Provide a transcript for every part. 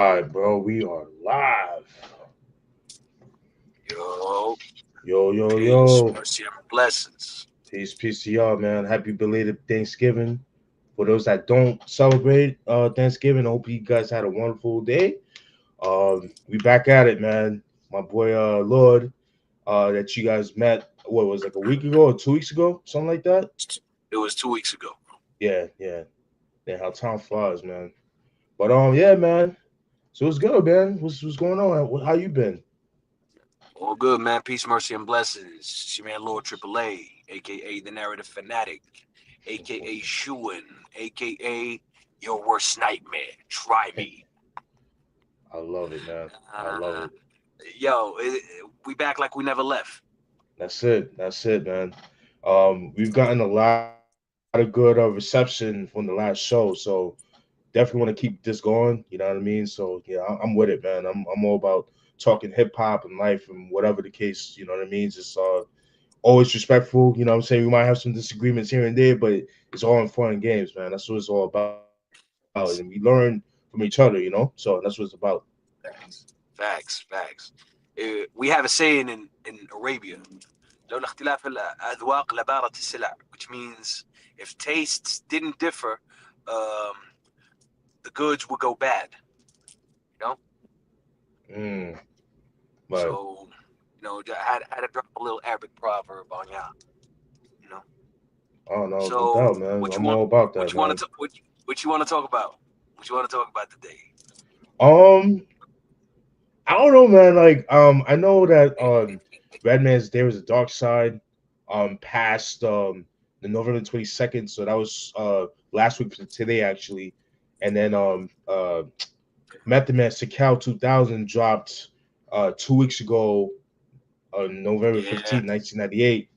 All right, bro. We are live. Yo, Yo, yo, peace, yo. mercy, and blessings. Peace to y'all, man. Happy belated Thanksgiving. For those that don't celebrate Thanksgiving, I hope you guys had a wonderful day. We back at it, man. My boy Lord, that you guys met. What was it, like a week ago or 2 weeks ago, something like that. It was 2 weeks ago. Yeah. Yeah, how time flies, man. But yeah, man. So it's good, man. What's going on? How you been? All good, man. Peace, mercy, and blessings. It's your man, Lord Triple A, aka the Narrative Fanatic, aka Shooin, aka Your Worst Nightmare. Try me. I love it, man. I love Uh, it. we back like we never left. That's it, man. We've gotten a lot of good reception from the last show, so definitely want to keep this going. You know what I mean? So yeah, I'm with it, man. I'm all about talking hip hop and life and whatever the case. You know what I mean? Just always respectful. You know what I'm saying? We might have some disagreements here and there, but it's all in fun and games, man. That's what it's all about, and we learn from each other. You know? So that's what it's about. Facts, facts. We have a saying in Arabia, لولا اختلاف الأذواق لبارت السلع, which means if tastes didn't differ, um, the goods would go bad. You know, Mm, right. so I had to drop a little Arabic proverb on ya. You know, Oh no, no so doubt, man. what you I'm want? all about What that, you want man. to? What you want to talk about? What you want to talk about today? Um, I don't know, man. Like, I know that Redman's There Was a Dark Side, passed the November 22nd, so that was last week for today actually, and then Method Man Sakal 2000 dropped 2 weeks ago, November 15th, Yeah, 1998.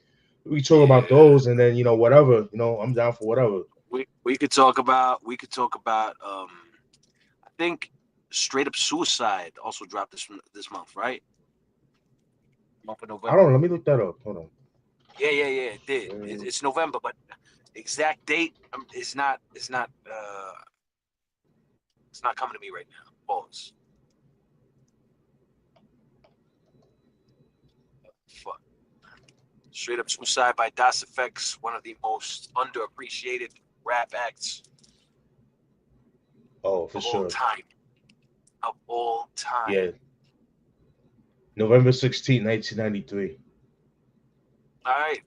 We can talk about yeah. those, and then whatever, I'm down for whatever. We could talk about I think Straight Up Suicide also dropped this month, right? Month of I don't November. know. Let me look that up. Hold on. Yeah. It did. Uh, It's November, but exact date it's not coming to me right now. Pause. Fuck. Straight Up Suicide by Das Effects, one of the most underappreciated rap acts oh, for of all sure. time. Of all time. Yeah, November 16th, 1993. All right.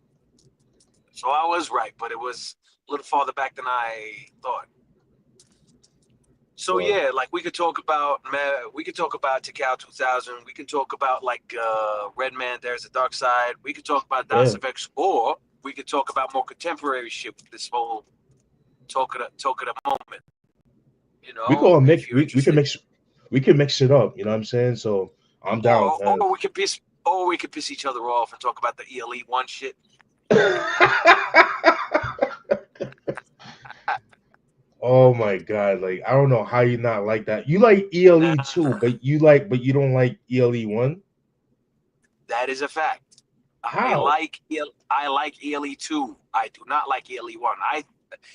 So I was right, but it was a little farther back than I thought. So Well, yeah, like we could talk about Tikal 2000. We can talk about like Redman. There's a Dark Side. We could talk about yeah. Das Effects, or we could talk about more contemporary shit with this whole talk of the moment. You We can know, all if mix. you're We can interested, mix it up. You know what I'm saying? So I'm down, man. or we could piss each other off and talk about the ELE1 shit. Oh my god! Like I don't know how you not like that. You like ELE too, Nah, but you don't like ELE1. that is a fact. How? I like ELE2. I do not like ELE1.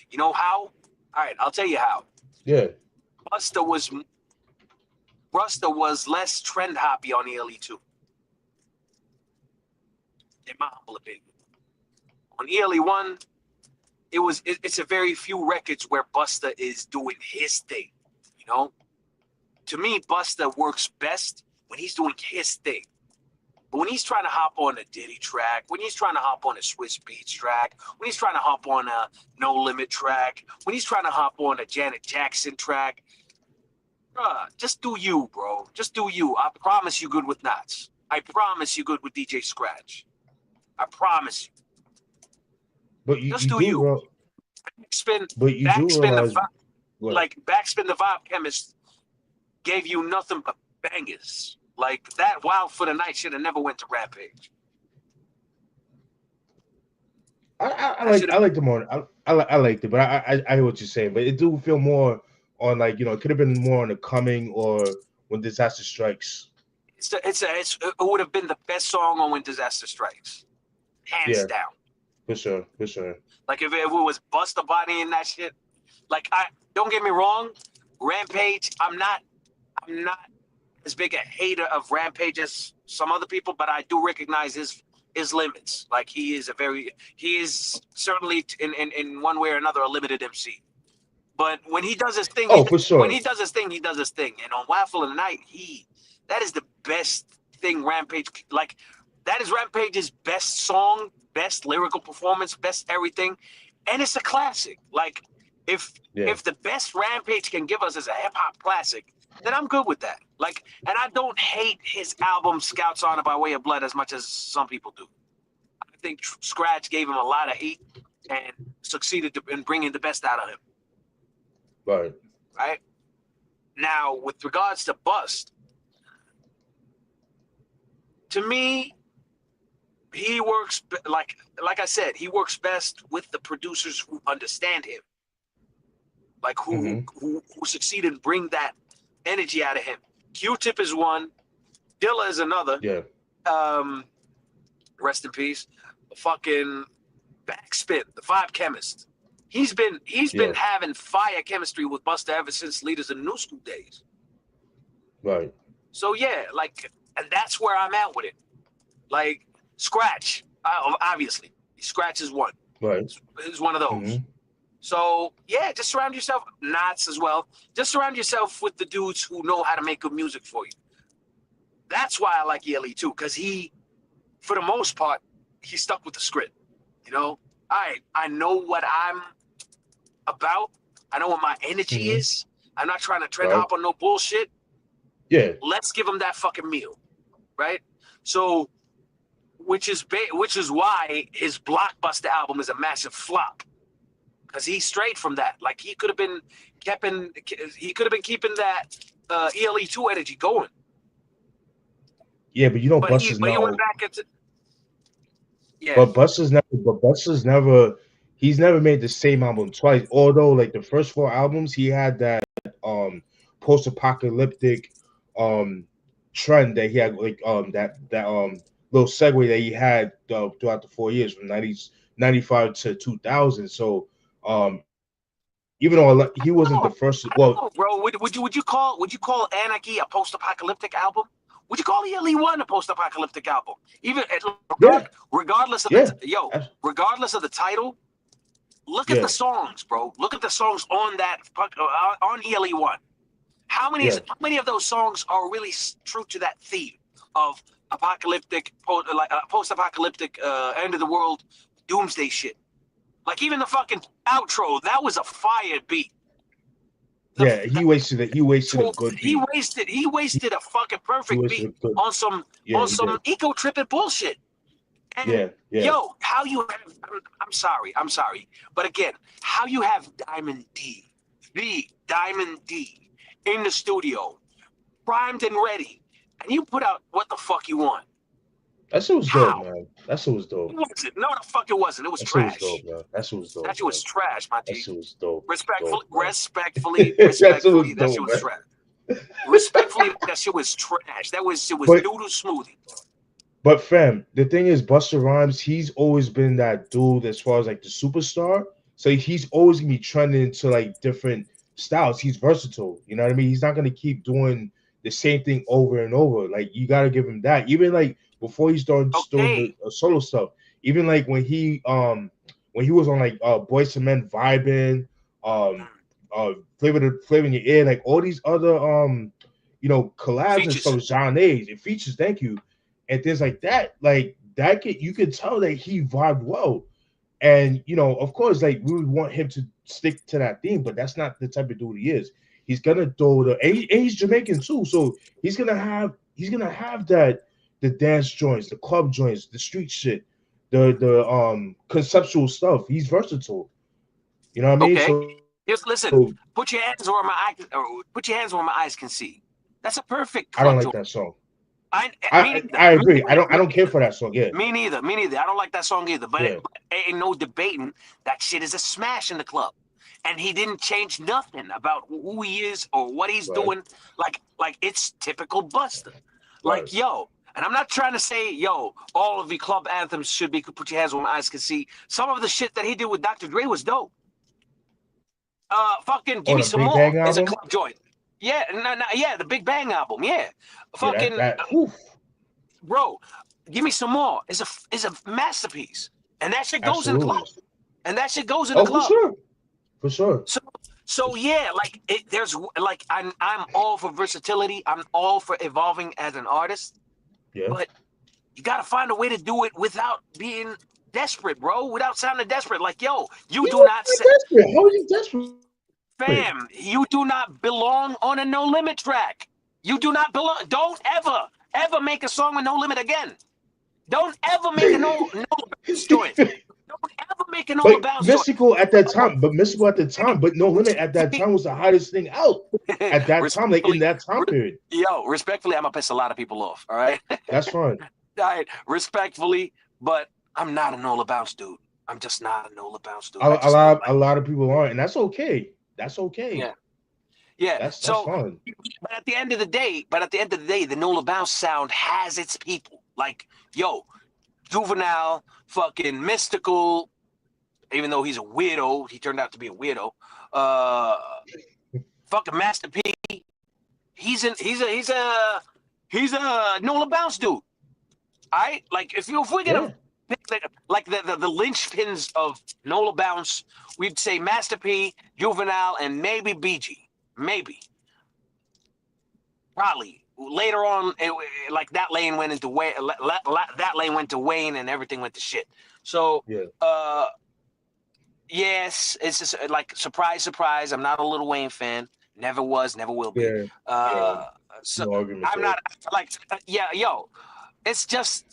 You know how? All right, I'll tell you how. Yeah. Buster was Buster was less trend hoppy on ELE2, in my humble opinion. On ELE1, it's a very few records where Buster is doing his thing. You know, to me, Buster works best when he's doing his thing. But when he's trying to hop on a Diddy track, when he's trying to hop on a Swiss Beats track, when he's trying to hop on a No Limit track, when he's trying to hop on a Janet Jackson track, just do you, bro. Just do you. I promise you good with Knots. I promise you good with DJ Scratch. I promise you. But Just you do do, you. bro. Spin, But you do backspin the realize what? backspin the vibe chemist gave you nothing but bangers. Like that Wild for the Night should have never went to Rampage. I That like should have I like the more I liked it, but I hear what you're saying. But it do feel more on like it could have been more on the coming or when disaster strikes. it would have been the best song on When Disaster Strikes, hands Yeah, down. for sure. Like if it was Busta Body in that shit. Like I don't get me wrong, Rampage. I'm not. I'm not as big a hater of Rampage as some other people, but I do recognize his limits. Like he is certainly in one way or another a limited MC. But when he does his thing, Oh, for when sure. he does his thing, he does his thing. And on Waffle of the Night, that is the best thing Rampage like. That is Rampage's best song, best lyrical performance, best everything, and it's a classic. Like if Yeah. if the best Rampage can give us is a hip hop classic, then I'm good with that. Like, and I don't hate his album Scouts Honor by Way of Blood as much as some people do. I think Scratch gave him a lot of heat and succeeded in bringing the best out of him. Right. Right now, with regards to Bust, to me, he works like I said, he works best with the producers who understand him, like Mm-hmm. who succeed and bring that energy out of him. Q-Tip is one, Dilla is another. Yeah. Rest in peace. Fucking Backspin, the Five Chemist. He's been Yeah. having fire chemistry with Busta ever since Leaders in New School days. Right. So yeah, like, and that's where I'm at with it. Like Scratch, obviously, Scratch is one. Right. Is one of those. Mm-hmm. So yeah, just surround yourself, Knots as well. Just surround yourself with the dudes who know how to make good music for you. That's why I like Yelly too, because he, for the most part, he stuck with the script. You know, I know what I'm about. I know what my energy Mm-hmm. is. I'm not trying to trend Right. hop on no bullshit. Yeah. Let's give him that fucking meal, right? So, which is why his Blockbuster album is a massive flop, because he strayed from that. Like he could have been keeping that ELE2 energy going, Yeah, but you know, but he Buster's but he went now. back into yeah. But Buster's never. He's never made the same album twice. Although, like the first four albums, he had that post-apocalyptic um trend that he had, like that little segue that he had throughout the 4 years from 95 to 2000. So even though he wasn't the first, well, I don't know, bro. Would you call Anarchy a post-apocalyptic album? Would you call ELE1 a post-apocalyptic album? Even yeah, regardless of yeah, regardless of the title, look at the yeah, songs, bro. Look at the songs on that on ELE1. yeah, How many of those songs are really true to that theme of apocalyptic, post-apocalyptic, end of the world, doomsday shit? Like even the fucking outro, that was a fire beat. yeah. He wasted a good He beat. wasted a fucking He perfect wasted beat a good. on some Yeah, he did. eco tripping bullshit. And Yeah, yeah, yo, how you have I'm sorry, but again, how you have the Diamond D in the studio, primed and ready, and you put out What the Fuck You Want? that shit was dope, How? man. That shit was It dope. wasn't. No, the fuck it wasn't. It was That shit was dope, trash. man. That shit was That dope, shit man. was trash, my That G. shit was dope, Respectfully, dope, man. That shit was respectfully, that shit dope, was man. trash. Respectfully, that shit was trash. That was shit was But noodle smoothie. but fam, the thing is, Busta Rhymes, he's always been that dude as far as like the superstar. So he's always gonna be trending into like different styles. He's versatile. You know what I mean? He's not gonna keep doing the same thing over and over. Like you gotta give him that. Even like before he started doing the Okay. solo stuff. Even like when he was on like Boyz II Men vibing, um Flavor in Your Ear, like all these other collabs and Features. stuff, John A's and features, thank you, and things like that you could tell that he vibed well. And of course, like we would want him to stick to that theme, but that's not the type of dude he is. He's gonna throw and he's Jamaican too, so he's gonna have that the dance joints, the club joints, the street shit, the conceptual stuff. He's versatile. You know what I mean? Okay. So Just listen. Put your hands where my eyes can see. That's a perfect I don't club like joint. that song. Me I neither. I agree. I don't care for that song. Yeah, Me neither. Me neither. I don't like that song either. But yeah, ain't no debating that shit is a smash in the club. And he didn't change nothing about who he is or what he's right, doing. Like it's typical Buster. right. Like yo, and I'm not trying to say yo, all of the club anthems should be Put Your Hands Where My Eyes Can See. Some of the shit that he did with Dr. Dre was dope. Fucking Give On Me a Some Big More Bang is a album. club joint. Yeah, yeah, the Big Bang album. Yeah, Yeah, fucking whew, bro. Give me some more. It's a masterpiece, and that shit goes in the club. absolutely. And that shit goes in the Oh, for club. sure, for sure. So so yeah, like there's like I'm all for versatility. I'm all for evolving as an artist, Yeah. but you got to find a way to do it without being desperate, bro. Without sounding desperate. Like yo, you You do not are desperate. How are you desperate? fam. You do not belong on a No Limit track. You do not belong. Don't ever make a song with No Limit again. Don't ever make a no bounce joint. Don't ever make a no But bounce joint. Mystical at that time, but No Limit at that time was the hottest thing out at that time, like in respectfully, that time period. respectfully, I'm gonna piss a lot of people off. All right, That's fine. all right, respectfully, but I'm not a Nola bounce dude. I'm just not a Nola bounce dude. I just don't A like. lot of people aren't, and that's okay. That's okay. Yeah, yeah. That's So, fine. but at the end of the day, the Nola bounce sound has its people. Like, yo, Juvenile, fucking Mystical. Even though he's a weirdo, he turned out to be a weirdo. Uh, fucking Master P. He's a Nola bounce dude. All right, like if we're gonna Yeah. pick like the linchpins of Nola bounce, we'd say Master P, Juvenile, and maybe BG. Maybe, probably later on, like that lane went into Wayne. That lane went to Wayne, and everything went to shit. So, Yeah. yes, it's just like surprise, surprise. I'm not a Lil Wayne fan. Never was, never will be. Yeah. Yeah. So No argument I'm there. not like yeah, yo. It's just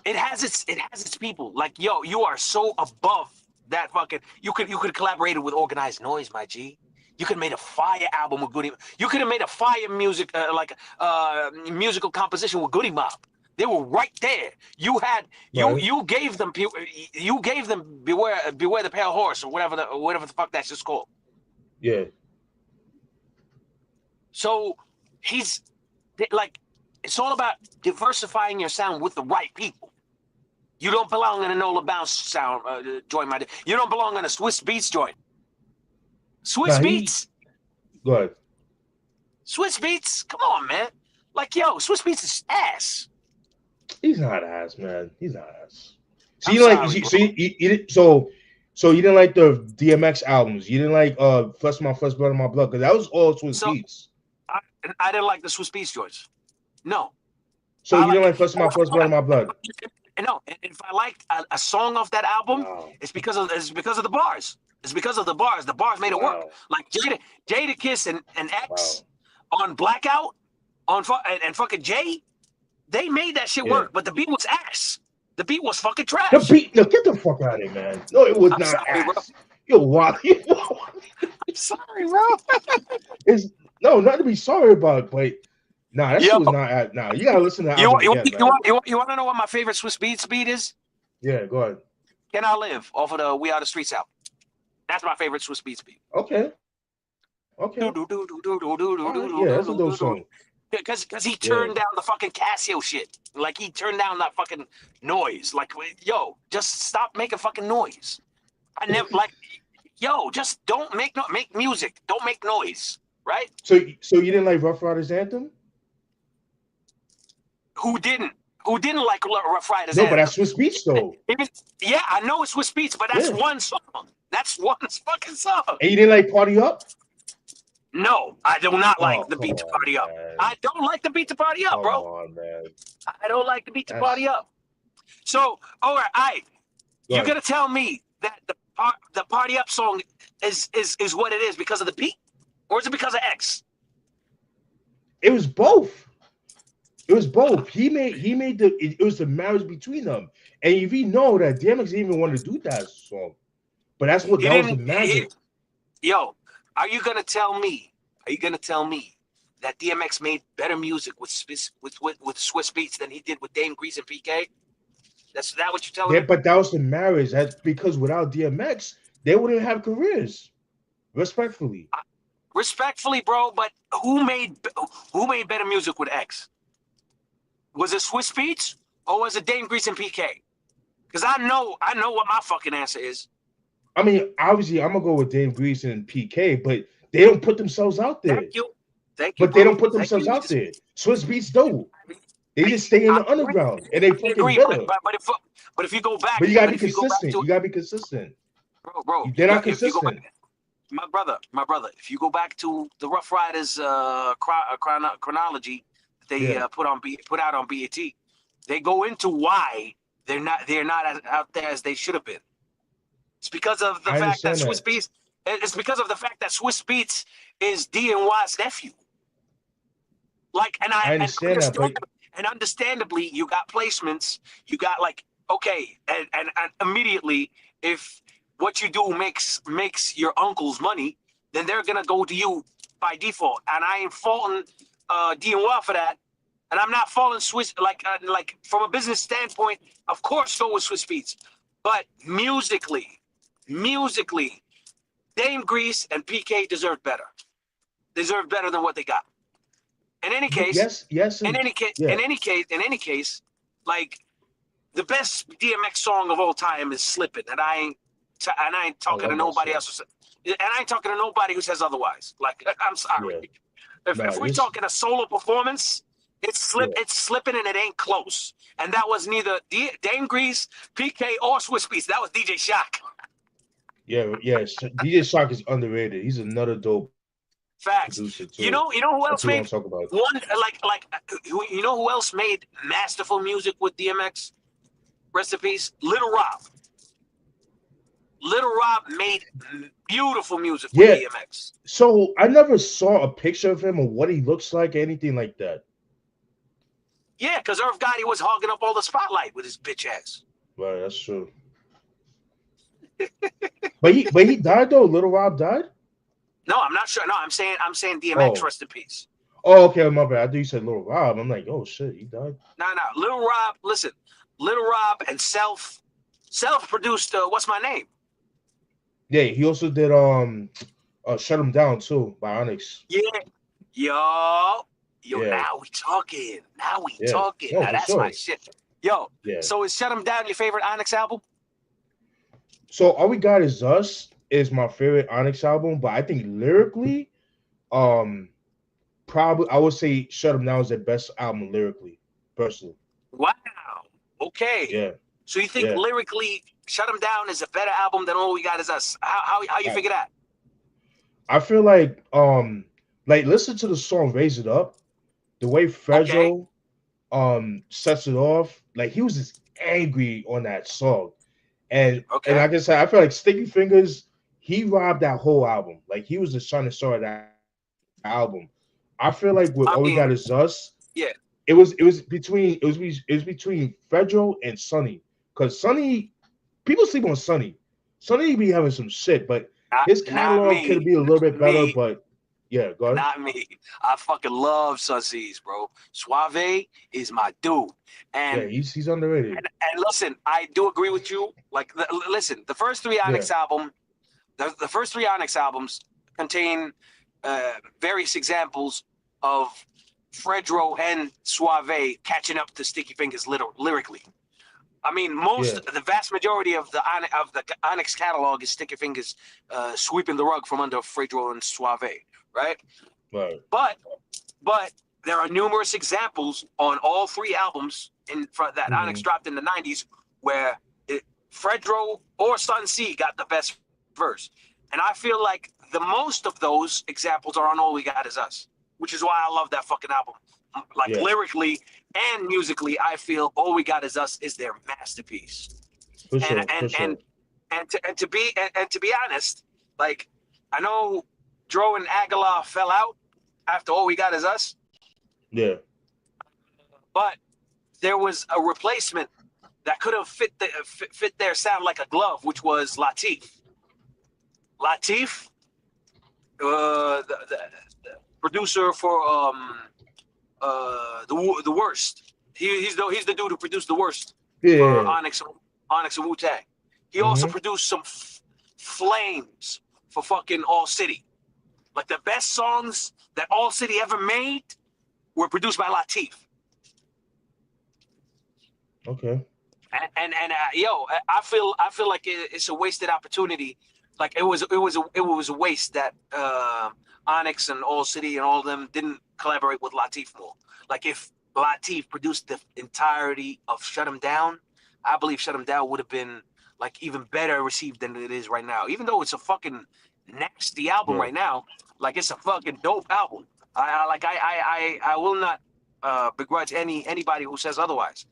it has its people. Like yo, you are so above that fucking. You could collaborated with Organized Noise, my G. You could have made a fire album with Goody. You could have made a fire music musical composition with Goody Mob. They were right there. You had Right. you gave them beware the pale horse or whatever the fuck that's just called. Yeah. So he's like it's all about diversifying your sound with the right people. You don't belong in a Nola Bounce sound joint, my. You don't belong in a Swiss Beats joint. Swiss Nah, Beats. Go ahead. Swiss Beats. Come on, man. Like yo, Swiss Beats is ass. He's not ass, man. He's not ass. So I'm you like sorry, so you didn't like the DMX albums. You didn't like Flesh My Flesh, Blood of My Blood, because that was all Swiss So Beats. I didn't like the Swiss Beats joints. No. So you didn't like Flesh My Flesh, Blood of My Blood. No, if I liked a song off that album, Wow. it's because of the bars. It's because of the bars. The bars made it work. Wow. Like Jada Kiss and X Wow. on Blackout and fucking Jay, they made that shit work. But the beat was ass. The beat was fucking trash. The beat, no, get the fuck out of here, man. No, it was not sorry, ass. bro. Yo, wow. I'm sorry, bro. It's no, not to be sorry about, but nah, that shit was not ass. Nah, you gotta listen to the album again, man. You want to know what my favorite Swiss Beats beat is? Yeah, go ahead. Can I Live off of the We Are the Streets album. That's my favorite Swiss Beats beat. Okay. Yeah, that's a dope song. Because he turned down the fucking Casio shit. Like he turned down that fucking noise. Like, yo, just stop making fucking noise. I never like, yo, just don't make music. Don't make noise, right? So you didn't like Rough Riders Anthem? Who didn't like Rough Riders? No, Anthem? but that's Swiss Beats though. Yeah, I know it's Swiss Beats, but that's one song. That's one fucking song. And you didn't like Party Up? No, I do not like the beat to party up. Man. I don't like the beat to party up, bro. Come on, man. I don't like the beat to party up. So, all right, you're gonna tell me that the party up song is what it is because of the beat, or is it because of X? It was both. It was both. He made it was the marriage between them. And if you know that DMX didn't even want to do that song, but that's what that was the magic. Yo, are you gonna tell me that DMX made better music with Swiss Beats than he did with Dame Grease and PK? That's that what you're telling me? Yeah, but that was the marriage. That's because without DMX, they wouldn't have careers. Respectfully. Respectfully, bro, but who made better music with X? Was it Swiss Beats or was it Dame Grease and PK? Because I know what my fucking answer is. I mean, obviously, I'm gonna go with Dame Grease and PK, but they don't put themselves out there. Thank you. Thank you, but they bro. don't put Thank themselves you. out there. Swiss Beats do. They just stay in I the agree. underground and they I fucking agree. bitter. But if you go back, But you gotta but be if you go back consistent. to You gotta be consistent. bro, They're not if you go back, consistent. my brother, if you go back to the Rough Riders chronology that they Yeah, put out on BET, they go into why they're not out there as they should have been. It's because of the I fact that understand Swiss that. Beats. It's because of the fact that Swiss Beats is DNY's nephew. Like, I understand that, but and understandably, you got placements. You got like, okay, and immediately, if what you do makes your uncles money, then they're gonna go to you by default. And I ain't faulting DNY for that. And I'm not faulting Swiss like from a business standpoint. Of course, go with Swiss Beats, but musically, Dame Grease and PK deserved better. Deserved better than what they got. In any case, yes, yes, in and any case, yeah. like the best DMX song of all time is "Slippin'," and I ain't I talking to love that nobody song. else, and I ain't talking to nobody who says otherwise. Like, I'm sorry, Yeah, if no, we're this, talking a solo performance, yeah, it's slipping, and it ain't close. And that was neither Dame Grease, PK, or Swiss Beats. That was DJ Shock. yeah. DJ Shock is underrated. He's another dope producer Facts. too. You That know who people else don't talk made about. one you know who else made masterful music with DMX? Rest in peace, Little Rob. Little Rob made beautiful music with Yeah. DMX. So I never saw a picture of him or what he looks like, anything like that. Yeah, because Irv Gotti was hogging up all the spotlight with his bitch ass. Right, that's true. But he died though. Little Rob died. No, I'm not sure. No, I'm saying DMX, Oh, rest in peace. oh, okay, my bad. I thought you said Little Rob. I'm like, oh shit, he died. No, no, Little Rob. Listen, Little Rob and Self produced. What's my name? Yeah, he also did Shut Him Down too by Onyx. Yeah, yo, yo. Yeah, Now we talking. Now we yeah. talking. No, Now for that's my sure. shit. Yo, Yeah. so is Shut 'Em Down your favorite Onyx album? So All We Got Is Us is my favorite Onyx album, but I think lyrically, um, probably I would say Shut 'Em Down is the best album lyrically, personally. Wow. Okay. Yeah, So you think yeah. lyrically, Shut 'Em Down is a better album than All We Got Is Us? How you I, figure that? I feel like listen to the song Raise It Up, the way Okay. Fredro sets it off, like he was just angry on that song. And Okay. like I said, I feel like Sticky Fingers, he robbed that whole album. Like he was the shining star of that album. I feel like with All We Got Is I Us, mean, yeah. it was between Fredro and Sonny. Cause Sonny, people sleep on Sonny. Sonny be having some shit, but his Not catalog could me. be a little bit Not better. me. But yeah, go ahead. Not me. I fucking love Sunseas, bro. Suave is my dude. Yeah, And he's underrated. and listen, I do agree with you. Like, listen, the first three Yeah, Onyx album, the first three Onyx albums contain various examples of Fredro and Suave catching up to Sticky Fingers lyrically. I mean, yeah, the vast majority of the Onyx catalog is Sticky Fingers sweeping the rug from under Fredro and Suave, right? right. But but there are numerous examples on all three albums in front that Onyx Hmm. dropped in the '90s where Fredro or Sun C got the best verse, and I feel like the most of those examples are on All We Got Is Us, which is why I love that fucking album. Like Yeah, lyrically and musically, I feel All We Got Is Us is their masterpiece. for And sure, for sure. to be honest, like I know Dro and Aguilar fell out after All We Got Is Us, Yeah. but there was a replacement that could have fit their sound like a glove, which was Latif. Latif, the producer for the worst. He's the dude who produced the worst for Yeah. Onyx and Wu Tang. He also Hmm. produced some flames for fucking All City. Like the best songs that All City ever made were produced by Latif. Okay. And yo, I feel like it's a wasted opportunity Like it was a waste that Onyx and All City and all of them didn't collaborate with Latif more. Like if Latif produced the entirety of Shut 'Em Down, I believe Shut 'Em Down would have been like even better received than it is right now. Even though it's a fucking nasty album Yeah, right now, like it's a fucking dope album. I will not begrudge anybody who says otherwise.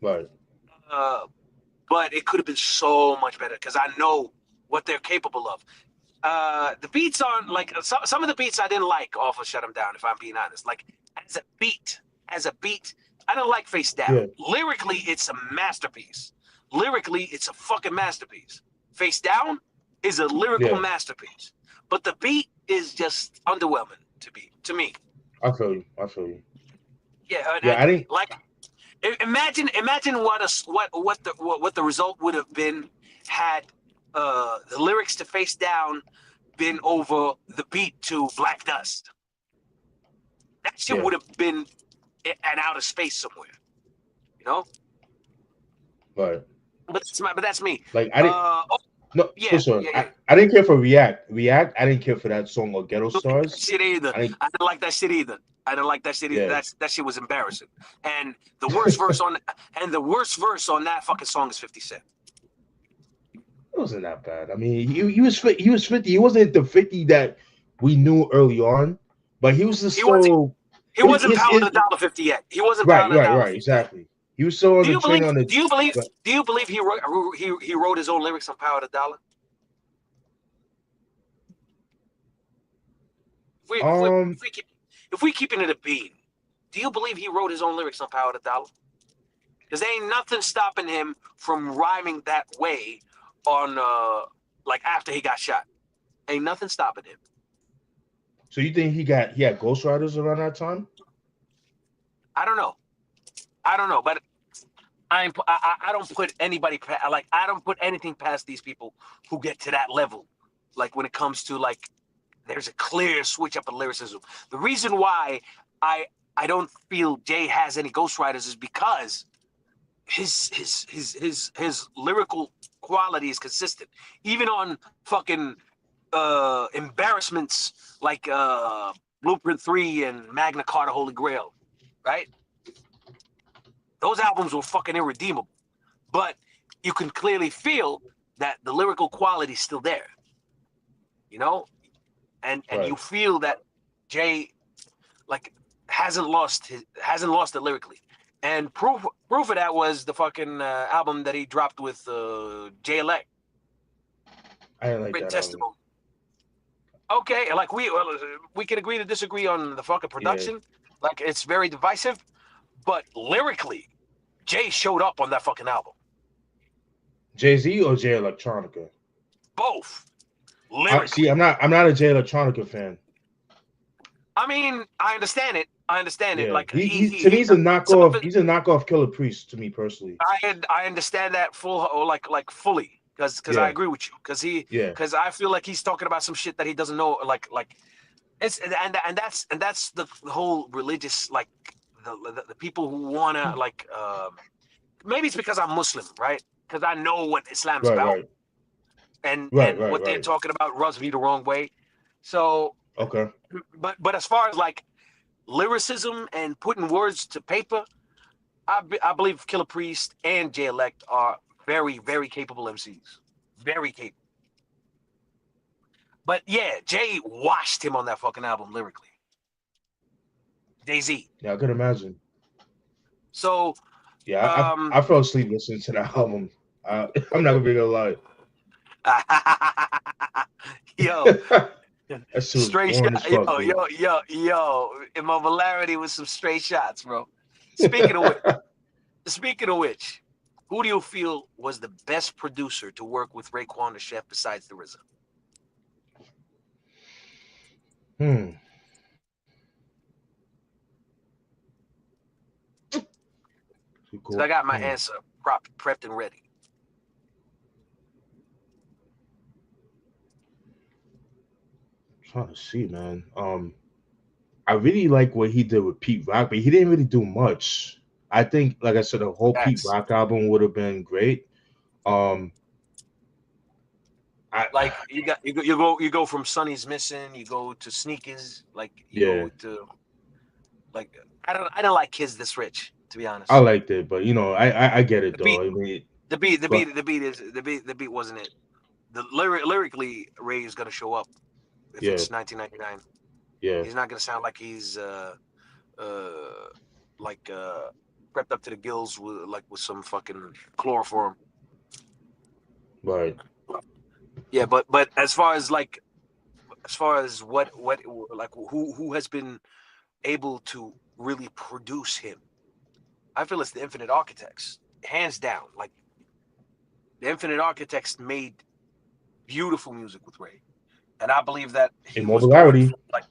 right. Uh, but it could have been so much better because I know what they're capable of. The beats aren't like some of the beats I didn't like off of Shut 'Em Down. If I'm being honest, like as a beat, I don't like Face Down. Yeah, Lyrically, it's a masterpiece. Lyrically, it's a fucking masterpiece. Face Down is a lyrical yeah. masterpiece, but the beat is just underwhelming to me. I feel you. I feel you. Yeah, Yeah, I didn't. like imagine what the result would have been had the lyrics to Face Down been over the beat to Black Dust. That shit Yeah, would have been an outer space somewhere, you know. but But that's me. like I didn't. Oh No, for yeah, sure. yeah, yeah. I didn't care for React. React. I didn't care for that song or Ghetto Don't like that Stars. shit either. I didn't. I didn't like that shit either. I didn't like that shit either. Yeah, That shit was embarrassing. And the worst verse on that fucking song is 50 Cent. it wasn't that bad. I mean, he was 50. He wasn't the 50 that we knew early on, but he was just He was so. he wasn't pounding His a dollar 50 yet. He wasn't right, pounding a right, dollar right. 50 yet. Exactly. He was so on Do the you train believe? on the. Do you believe? But, Do you believe he wrote his own lyrics on Power to Dollar? If we if we um, if we keep if we keeping it a bean, do you believe he wrote his own lyrics on Power to Dollar? Because there ain't nothing stopping him from rhyming that way on like after he got shot. Ain't nothing stopping him. so you think he had ghostwriters around that time? I don't know. I don't know, but I don't put anybody like I don't put anything past these people who get to that level. Like when it comes to like there's a clear switch up in lyricism. The reason why I I don't feel Jay has any ghostwriters is because his lyrical quality is consistent. Even on fucking embarrassments like Blueprint 3 and Magna Carta Holy Grail, right? Those albums were fucking irredeemable. But you can clearly feel that the lyrical quality is still there, you know? And you Right. feel that Jay like hasn't lost it lyrically. And proof of that was the fucking album that he dropped with Jay Elect, I didn't like Written that album. Testimony. Okay, like we can agree to disagree on the fucking Yeah, production. Like it's very divisive, but lyrically, Jay showed up on that fucking album. Jay-Z or Jay Electronica. Both I see. lyrically. I'm not a Jay Electronica fan. I mean, I understand it. I understand it. Yeah, Like he to me he's a some of knockoff. it, He's a knockoff Killer Priest to me personally. I understand that full or like fully because I Yeah, agree with you yeah, because I feel like he's talking about some shit that he doesn't know like it's and that's the whole religious like the people who wanna like maybe it's because I'm Muslim, right? Because I know what Islam's right, about right, right, and right, what they're right. talking about rubs me the wrong way. So, Okay, but as far as like lyricism and putting words to paper, I believe Killer Priest and Jay Elect are very capable MCs, very capable. But yeah, Jay washed him on that fucking album lyrically. Jay Z. yeah, I could imagine. So Yeah, um, I fell asleep listening to that album. I'm not gonna be gonna lie. yo, That shit was straight boring as shot, fuck, dude. yo, immobilarity with some straight shots, bro. Speaking of which, speaking of which, who do you feel was the best producer to work with Raekwon the Chef besides the RZA? Hmm. Because I got my answer prepped and ready. Trying to see, man. I really like what he did with Pete Rock, but he didn't really do much. I think, like I said, the whole Pete X. Rock album would have been great. Um, I Like you go from Sonny's Missing, you go to Sneakers, like you yeah, go to like I don't like Kids This Rich, to be I honest. liked it, but I get The it though. beat, I mean, the beat, the but beat, the beat is the beat wasn't it. The lyrically, Ray is gonna show up if yeah, it's 1999. yeah, He's not gonna sound like he's uh like prepped up to the gills with some fucking chloroform. right. Yeah, but as far as what like who has been able to really produce him, I feel it's the Infinite Architects, hands down. Like the Infinite Architects made beautiful music with Ray, and I believe that he was going Immobility. for like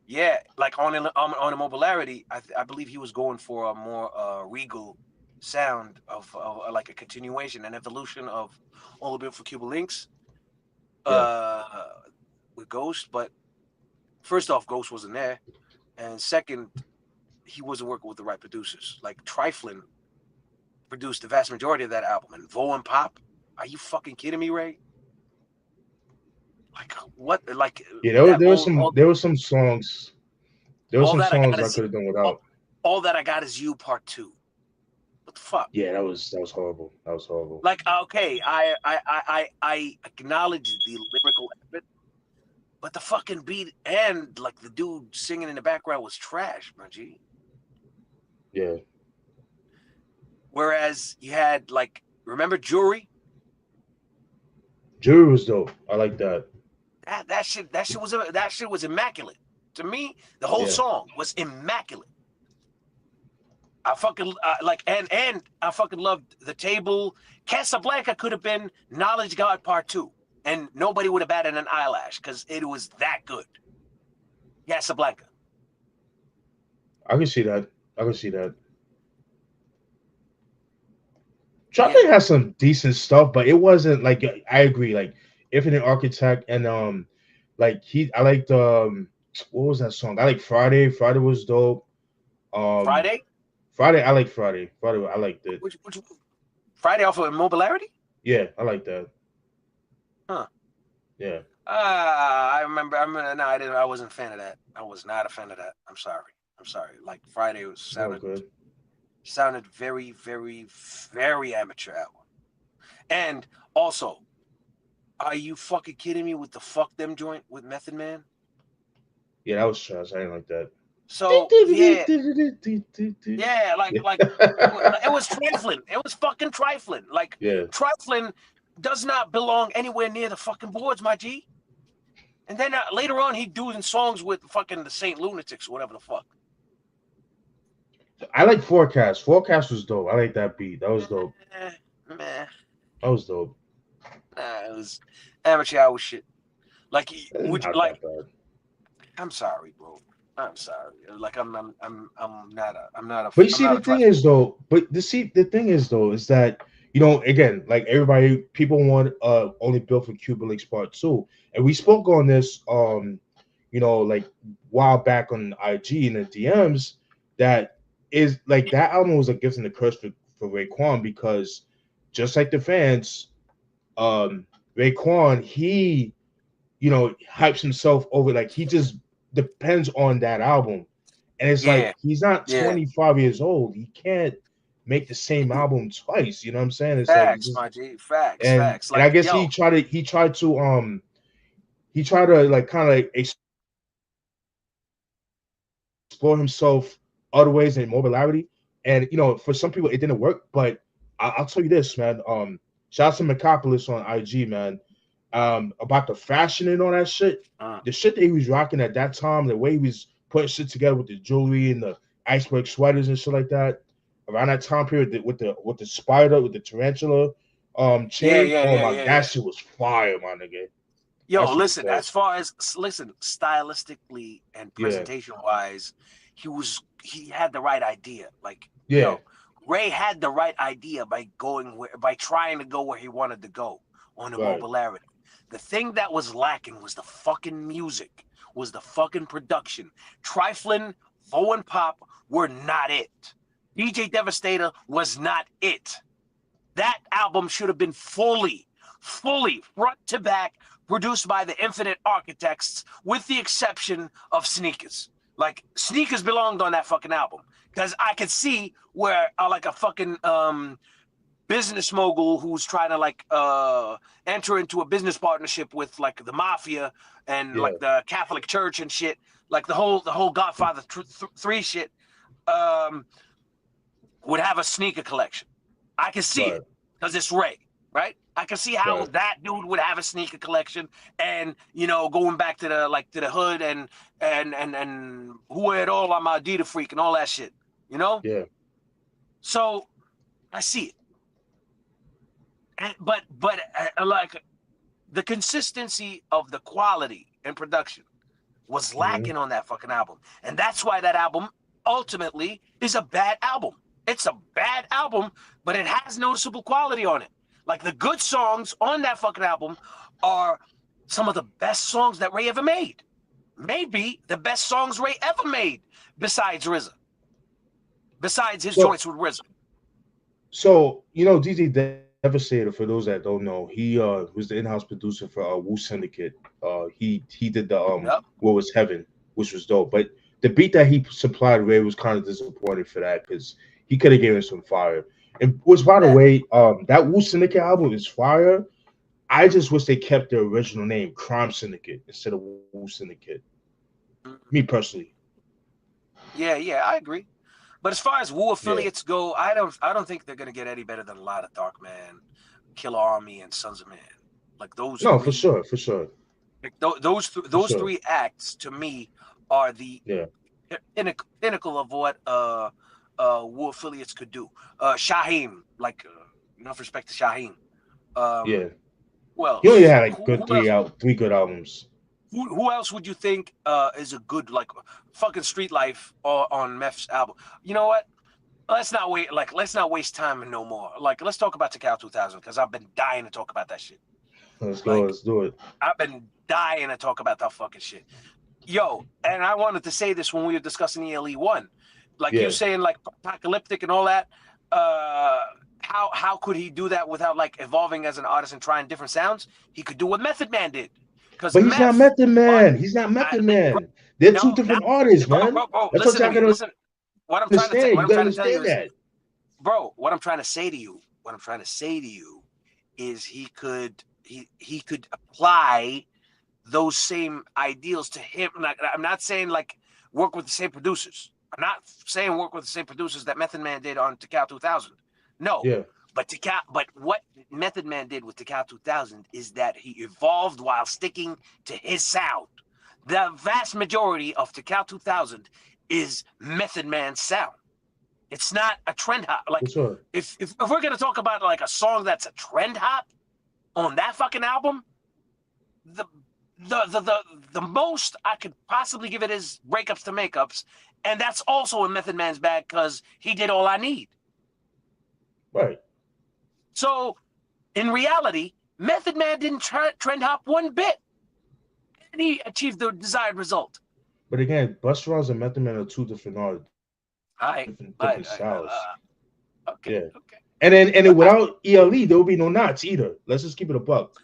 yeah, like on a mobility. I believe he was going for a more regal sound of like a continuation and evolution of All the Beautiful Cuban Links Yeah, uh, with Ghost. But first off, Ghost wasn't there, and second, he wasn't working with the right producers. Like Triflin produced the vast majority of that album, and Vo and Pop. Are you fucking kidding me, Ray? Like what? Like yeah. that? There was some songs. There were All some that I got songs I is could have done all, without. all that I got is you, part two. What the fuck? Yeah, that was horrible. That was horrible. Like okay, I acknowledge the lyrical effort, but the fucking beat and like the dude singing in the background was trash, my G. Yeah, Whereas you had like remember Jury? Jury was dope. I like that. That shit was immaculate. To me, the whole Yeah, song was immaculate. I fucking like and I fucking loved the table. Casablanca could have been Knowledge God Part Two, and nobody would have batted an eyelash because it was that good. Casablanca. I can see that. I can see that. Yeah, Chocolate has some decent stuff, but it wasn't like I agree. Like Infinite Architect and like I liked what was that song? I like Friday. Friday was dope. Um, Friday. Friday I like Friday. Friday I liked it. Which Friday off of Immobility? Yeah, I like that. Huh. Yeah, I remember. No, I didn't. I wasn't a fan of that. I was not a fan of that. I'm sorry. I'm sorry. Like Friday was it's all sounded good. sounded very, very, very amateur hour. And also, are you fucking kidding me with the fuck them joint with Method Man? Yeah, that was trash. I didn't like that. So yeah, yeah, Yeah, it was trifling. It was fucking trifling. Like yeah. trifling does not belong anywhere near the fucking boards, my G. And then later on, he doing songs with fucking the Saint Lunatics or whatever the fuck. I like Forecast. Forecast was dope. I like that beat. That was dope. Meh, meh. That was dope. It was amateur hour shit. Like, It's would you not like? that bad. I'm sorry, bro. I'm sorry. Like, I'm not But you I'm see, not the a thing trifling. is though, the thing is though, is that again, like everybody, people want only built for Cuban Links Part Two, and we spoke on this like while back on IG and the DMs that is like that album was a gift and a curse for Raekwon because just like the fans, um, Raekwon hypes himself over like he just depends on that album. And it's like Yeah, he's not yeah. 25 years old. He can't make the same album twice. You know what I'm saying? It's like Facts, my G. Facts, and facts. and I Like, guess yo, he tried to like kind of explore himself other ways in mobility. And for some people it didn't work, but I'll tell you this, man. Shout out to Mecopolis on IG, man. About the fashion and all that shit. uh, The shit that he was rocking at that time, the way he was putting shit together with the jewelry and the iceberg sweaters and shit like that. Around that time period, with the spider, with the tarantula, yeah, chain. yeah, Oh yeah, my, yeah, that yeah. shit was fire, my nigga. That Yo, shit was listen. dope. As far as stylistically and Yeah, presentation wise, he had the right idea. Like, yeah, yo, Ray had the right idea by trying to go where he wanted to go on the right. mobility. The thing that was lacking was the fucking music, was the fucking production. Triflin, Vo and Pop were not it. DJ Devastator was not it. That album should have been fully fully front to back, produced by the Infinite Architects, with the exception of Sneakers. Like Sneakers belonged on that fucking album because I could see where like a fucking business mogul who's trying to like enter into a business partnership with like the mafia and Yeah. like the Catholic Church and shit, like the whole Godfather 3 shit, um, would have a sneaker collection. I can see Right. it because it's Ray, right? I can see how Right. that dude would have a sneaker collection, and going back to the hood and who had all on my Adidas freak and all that shit, you know. Yeah. So I see it, but like the consistency of the quality and production was Hmm. lacking on that fucking album, and that's why that album ultimately is a bad album. It's a bad album, but it has noticeable quality on it. Like the good songs on that fucking album are some of the best songs that Ray ever made. Maybe the best songs Ray ever made, besides RZA, besides his So, joints with RZA. DJ Devastator, for those that don't know, he was the in-house producer for Wu Syndicate. He did the Yep. What Was Heaven, which was dope. But the beat that he supplied Ray was kind of disappointing for that because he could have given some fire. And which, by the Yeah. way, that Wu Syndicate album is fire. I just wish they kept the original name, Crime Syndicate, instead of Wu Syndicate. Me personally. Yeah, I agree. But as far as Wu Yeah. affiliates go, I don't think they're gonna get any better than a lot of Darkman, Killer Army, and Sons of Man. Like those No, for three, sure, for sure, like for those sure. three acts to me are the Yeah, pinnacle of what Wu affiliates could do. Shaheem, like enough respect to Shaheem. yeah. Who He only else? had like good three good albums. Who else would you think is a good like fucking Street Life on Meph's album? You know what? Let's not waste time no more. Like let's talk about Takao 2000 because I've been dying to talk about that shit. Let's go. Like Let's do it. I've been dying to talk about that fucking shit. Yo, and I wanted to say this when we were discussing ELE 1. Like you Yeah, saying like apocalyptic and all that. Uh how could he do that without like evolving as an artist and trying different sounds? He could do what Method Man did. Because but he's not Meth Method on Man. He's not I, Method bro, Man. They're two no, different artists, man. bro, That's what listen to y'all me. gotta Listen. understand. What You I'm gotta trying to tell you understand is, that. bro, what I'm trying to say to you is he could apply those same ideals to him. I'm not saying like work with the same producers. I'm not saying work with the same producers that Method Man did on Takao 2000. No, Yeah, but what Method Man did with Takao 2000 is that he evolved while sticking to his sound. The vast majority of Takao 2000 is Method Man's sound. It's not a trend hop. for Like sure. if we're gonna talk about like a song that's a trend hop on that fucking album, the the most I could possibly give it is breakups to makeups, and that's also in Method Man's bag because he did All I Need. Right. So in reality, Method Man didn't trend hop one bit, and he achieved the desired result. But again, Busta Rhymes and Method Man are two different artists, I, different styles. okay, Yeah. okay. And then without ELE, there will be no knots either. Let's just keep it a buck.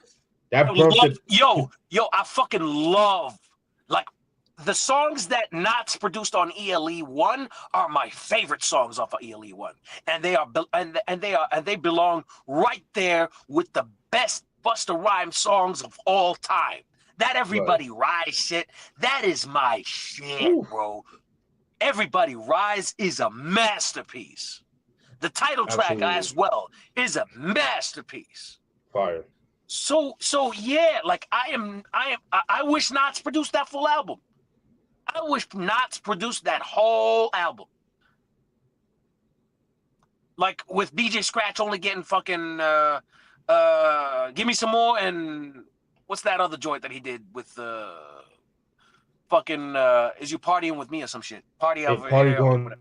That birthed the I fucking love like the songs that Knots produced on ELE 1 are my favorite songs off of ELE 1, and they belong right there with the best Busta Rhymes songs of all time. That right. Everybody Rise shit, that is my shit, Whew, bro. Everybody Rise is a masterpiece. The title track absolutely as well is a masterpiece. fire. So yeah, like I wish Knots produced that full album. I wish Knots produced that whole album. Like with DJ Scratch only getting fucking Give Me Some More and what's that other joint that he did with fucking Is You Partying With Me or some shit. Party Hey, over party here or going whatever.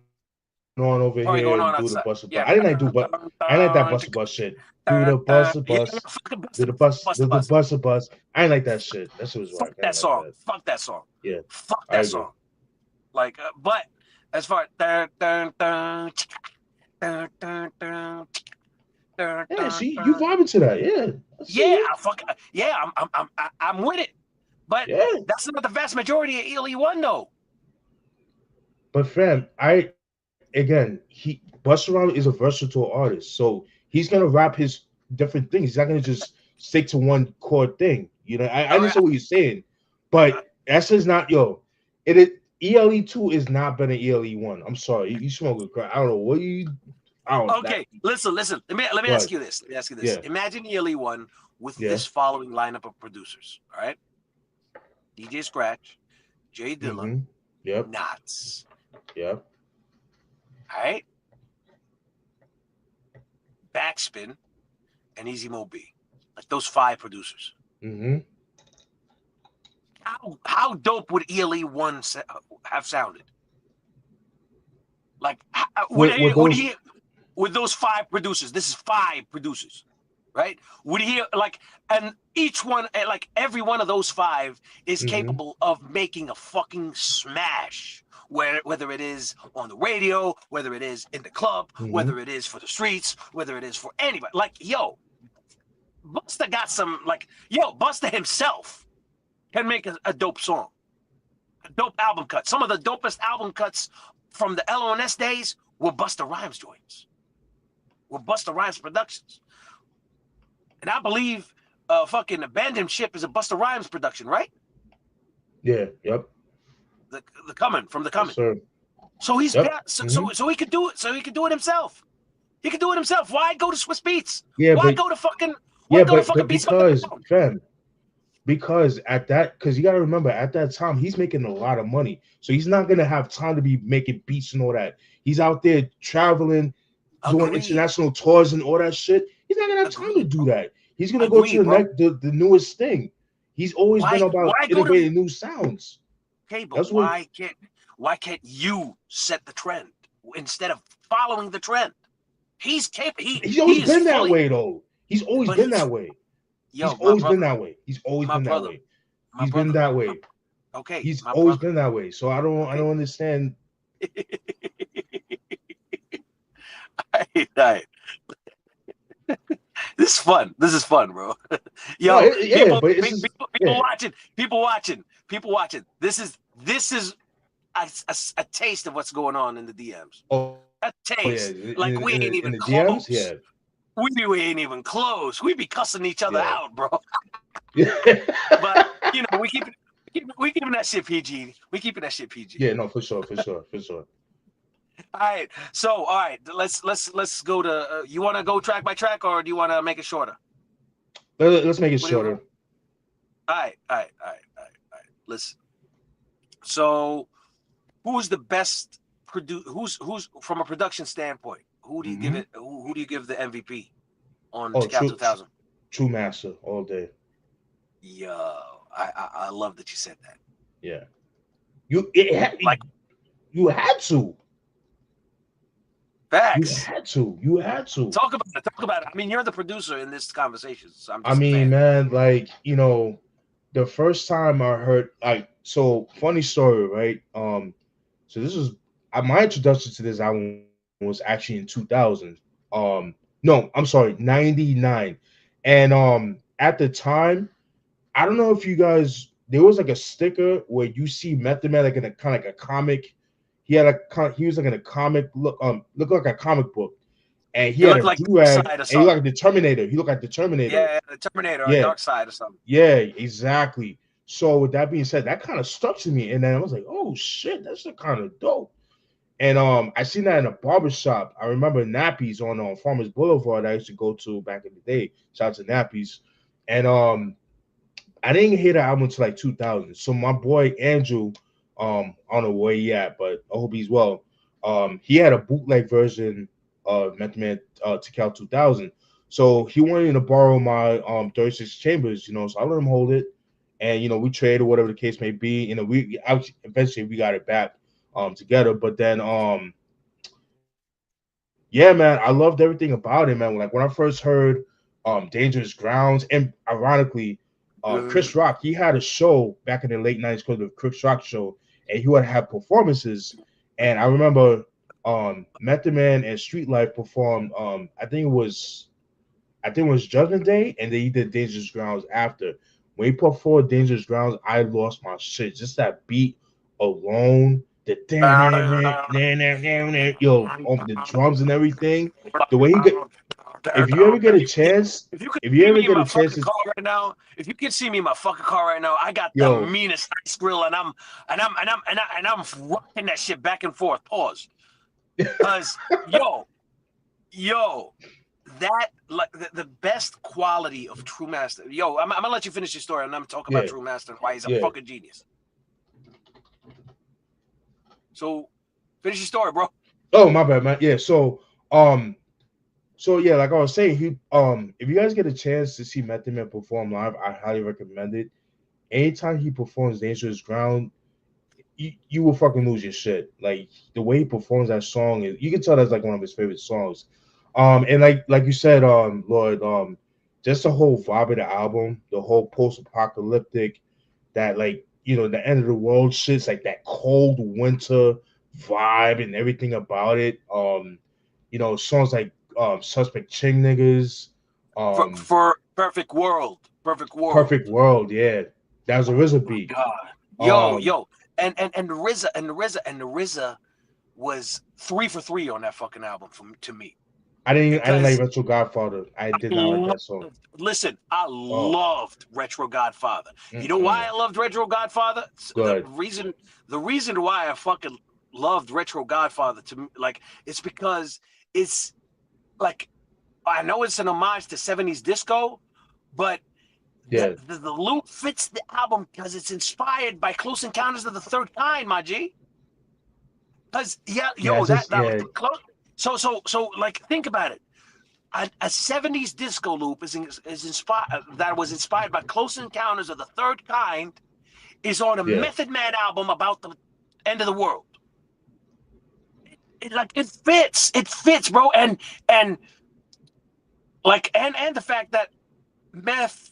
on over Party here going and on do the outside. bus bus. Yeah. I didn't like that bus shit. Do the bus Yeah, bus. fucking Do the bus. bust Do the the bus. bus. I ain't like that shit. That shit was Fuck whack. I that ain't like song. that. Fuck that song. Yeah, Fuck I that agree. song. Like, but as far Yeah, see, you vibing to that. Yeah, I see Yeah, it. I fuck. Yeah, I'm with it. But Yeah. that's not the vast majority of ELE One though. But fam, Busta Rhymes is a versatile artist, so he's gonna rap his different things. He's not gonna just stick to one core thing. You know, I All right, understand what you're saying, but that's just not yo. It is ELE 2 is not better than ELE 1. I'm sorry, you smoke a crack. I don't know what you. I don't that. okay, listen. Let me ask But you this. Let me ask you this. yeah, Imagine ELE One with yeah, this following lineup of producers. All right, DJ Scratch, Jay Dilla, mm-hmm, yep, Knots. yep, All right, Backspin and Easy Mo B. Like those five producers. mm-hmm. How dope would ELE One have sounded? Like would With those, he with those five producers? This is five producers, right? Would he like and each one like every one of those five is mm-hmm, capable of making a fucking smash. Whether it is on the radio, whether it is in the club, mm-hmm. whether it is for the streets, whether it is for anybody, like yo, Busta got some like yo, Busta himself can make a dope song, a dope album cut. Some of the dopest album cuts from the LONS days were Busta Rhymes joints, were Busta Rhymes productions. And I believe fucking Abandoned Ship is a Busta Rhymes production, right? Yeah, yep, The Coming from the yes, Coming. sir. So he's Yep. got Mm-hmm. so he could do it. So he could do it himself. He could do it himself. Why go to Swiss Beats? Yeah, Why but go to fucking yeah, why go to fucking but Beats by the because Pound? fam, because you got to remember at that time he's making a lot of money, so he's not gonna have time to be making beats and all that. He's out there traveling, doing Agreed. international tours and all that shit. He's not gonna have time to Agreed, do bro. that. He's gonna go to Agreed, the bro. next the newest thing. He's always been about Why go to innovating new sounds. okay, but That's what why can't you set the trend instead of following the trend? He's capable. he's always He is been that fully, way though. He's always but been he's that way. He's yo, always been that way. He's always my been that brother, way. my He's been brother. that My, way. okay, He's my always brother. been that way. So I Okay. don't understand. All right. This is fun. This is fun, bro. No, Yo, yeah, but it's just people yeah. watching, people watching. This is a taste of what's going on in the DMs. Oh yeah, A taste. in Like we the ain't even DMs, yeah, close. We ain't even close. We be cussing each other yeah, out, bro. yeah. But you know, we keeping that shit PG. We keeping that shit PG. Yeah, no, for sure, for sure, for sure. All right. So, all right. Let's go to. You want to go track by track, or do you want to make it shorter? Let's make it What do you? shorter. All right. Listen. So, who's the best who's from a production standpoint? Who do you give Mm-hmm. it? Who do you give the MVP on Oh, Cal 2000? true master all day. Yo, I love that you said that. Yeah, you it had, Like you had to, facts. you had to. Talk about it. Talk about it. I mean, you're the producer in this conversation, so I'm I just a mean, fan. man, like the first time I heard so funny story, right? So this was my introduction to this album was actually in 2000. No, I'm sorry, 99. And at the time, I don't know if you guys there was like a sticker where you see Method Man like in a kind of like a comic. He was like in a comic look like a comic book, and he It had looked a like do Dark rag, Side or and he looked something. like the Terminator. He looked like the Terminator. Yeah, the Terminator or Yeah, Dark Side or something. yeah, exactly. So with that being said, that kind of stuck to me, and then I was like, oh shit, that's kind of dope. And I seen that in a barber shop. I remember Nappies on Farmers Boulevard. I used to go to back in the day. Shout out to Nappies. And I didn't hear the album until like 2000. So my boy Andrew, I don't know where he at, but I hope he's well. He had a bootleg version of Method Man Tikal 2000. So he wanted to borrow my 36 chambers, so I let him hold it, and we traded whatever the case may be. Eventually we got it back together. But then yeah, man, I loved everything about it, man. Like when I first heard Dangerous Grounds, and ironically, Chris Rock, he had a show back in the late 90s called the Chris Rock Show, and he would have performances. And I remember Method Man and Street Life performed, I think it was I think it was Judgment Day, and then he did Dangerous Grounds after. When he put forward Dangerous Grounds, I lost my shit. Just that beat alone, the yo, the drums and everything, the way he get. If you ever get a chance, If you could if you see ever me in get a my chance fucking to, car right now, if you could see me in my fucking car right now, I got the yo, meanest ice grill, and I'm rocking that shit back and forth. Pause, cause yo, that like the best quality of True Master. Yo, I'm gonna let you finish your story, and I'm talking about yeah, True Master and why he's a yeah. fucking genius. So, finish your story, bro. Oh, my bad, man. Yeah, um, so yeah, like I was saying, if you guys get a chance to see Method Man perform live, I highly recommend it. Anytime he performs Dangerous Ground, you will fucking lose your shit. Like the way he performs that song is, you can tell that's like one of his favorite songs. And like you said, Lord, just the whole vibe of the album, the whole post-apocalyptic, that like the end of the world shit's like that cold winter vibe and everything about it. Songs like Suspect Ching Niggas, um, For perfect world. Perfect World, yeah. That was a Oh RZA my beat. god, Um, yo, and the RZA was 3 for 3 on that fucking album to me I didn't like because Retro Godfather. I did not like that song. listen, I Oh, loved Retro Godfather. You know why I mm-mm. loved Retro Godfather? The Good. reason the reason why I fucking loved Retro Godfather to me, like, it's because it's like, I know it's an homage to 70s disco, but Yeah. the loop fits the album because it's inspired by Close Encounters of the Third Kind, my G. Because Yeah. yo, It's just that yeah. close. So like, think about it. A 70s disco loop is inspired, that was inspired by Close Encounters of the Third Kind, is on a Yeah. Method Man album about the end of the world. It fits, bro, and and the fact that Meth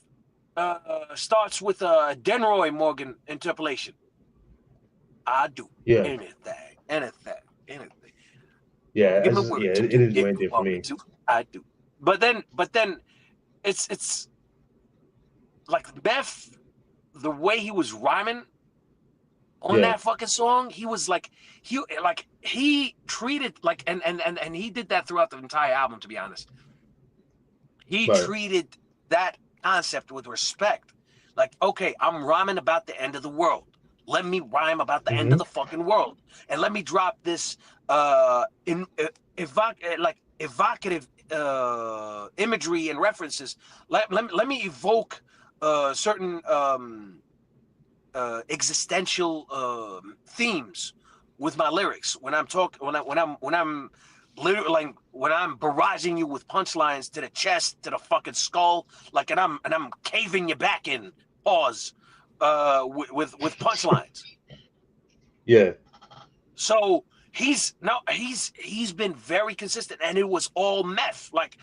starts with a Denroy Morgan interpolation. I do Yeah. anything. Yeah. Give It's me just yeah. words to It do didn't do if you anything for want me me. to. I do. But then, it's like Meth, the way he was rhyming on Yeah. that fucking song, he was like he treated like and he did that throughout the entire album. To be honest, he But treated that concept with respect. Like, okay, I'm rhyming about the end of the world. Let me rhyme about the end of mm-hmm. the fucking world, and let me drop this in evocative imagery and references. Let me evoke certain existential themes with my lyrics when I'm talking when I'm literally, like, when I'm barraging you with punchlines to the chest, to the fucking skull, like, and I'm caving you back in. Pause. With punchlines. Yeah. So he's been very consistent, and it was all Meth. Like,